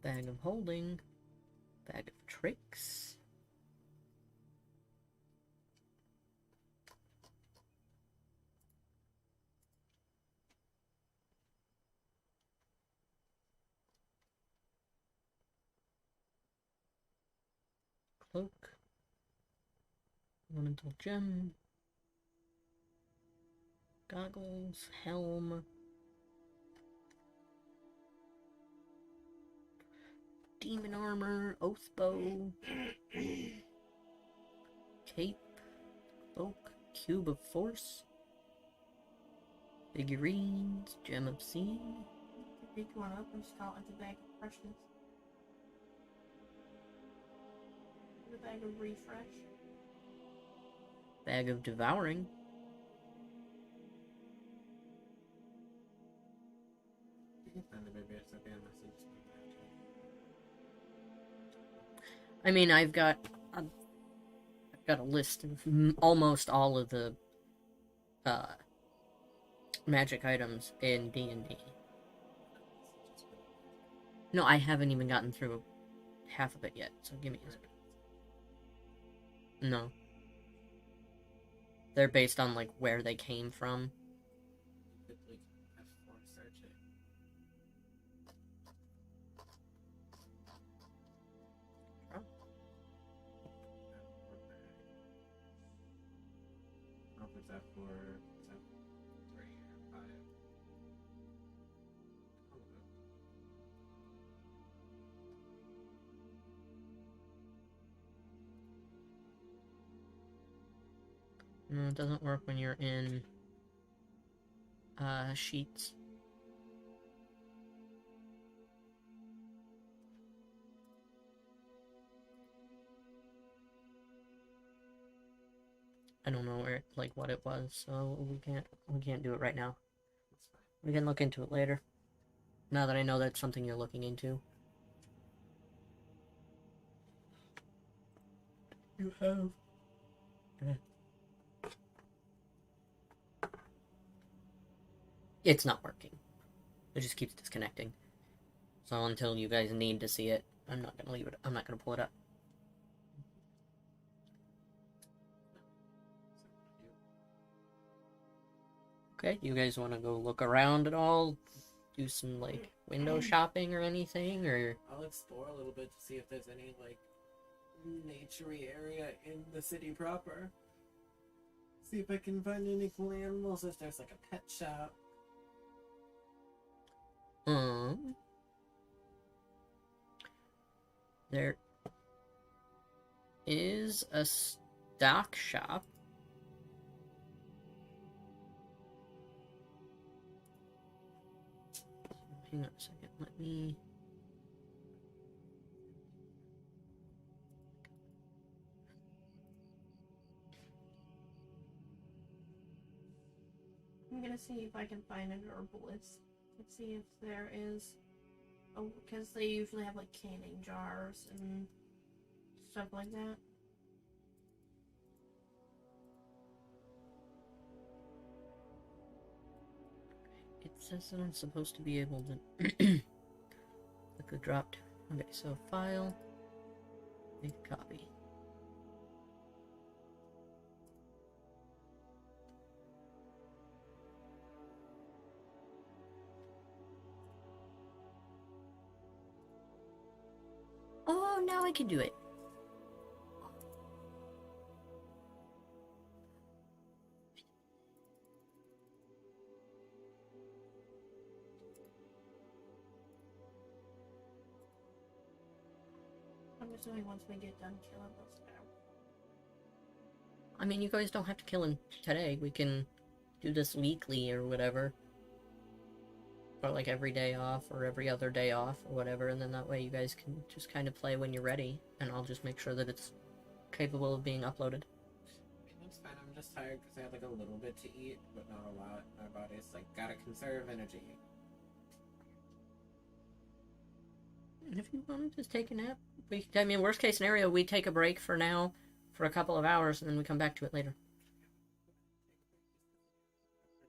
Bag of holding. Bag of tricks. Cloak. Elemental gem. Goggles. Helm. Demon armor. Oath bow. Cape. Cloak. Cube of force. Figurines. Gem obscene. Pick one up and start with the bag of freshness. The bag of refresh. Bag of devouring. You can find the baby, it's okay, unless you just put that to. I mean, I've got a list of almost all of the magic items in D&D. No, I haven't even gotten through half of it yet, so give me a second. No. They're based on, like, where they came from. You could, like, F4 search it. Oh. I don't know if it's F4, it's F3 or 5. I don't know. No, it doesn't work when you're in sheets. I don't know where, like, what it was, so we can't do it right now. That's fine. We can look into it later. Now that I know that's something you're looking into. You have. It's not working. It just keeps disconnecting. So until you guys need to see it, I'm not gonna leave it. I'm not gonna pull it up. Okay, you guys want to go look around at all? Do some, like, window shopping or anything? Or I'll explore a little bit to see if there's any, like, naturey area in the city proper. See if I can find any cool animals, if there's, like, a pet shop. There is a stock shop. Hang on a second, let me... I'm gonna see if I can find an herbalist. Let's see if there is. Oh, because they usually have like canning jars and stuff like that. It says that I'm supposed to be able to click the dropped. Okay, so file, make a copy. Oh, now I can do it. I'm assuming once we get done killing this guy. I mean, you guys don't have to kill him today. We can do this weekly or whatever. Or like every day off or every other day off or whatever, and then that way you guys can just kind of play when you're ready, and I'll just make sure that it's capable of being uploaded. That's fine, I'm just tired because I had, like, a little bit to eat, but not a lot. My body's, like, gotta conserve energy. And if you want to just take a nap, I mean, worst case scenario, we take a break for now for a couple of hours, and then we come back to it later.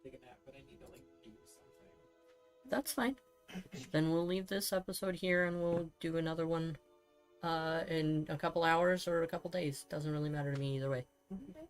Take a nap, but I need to, like, do something. That's fine. Then we'll leave this episode here, and we'll do another one in a couple hours or a couple days. Doesn't really matter to me either way. Okay.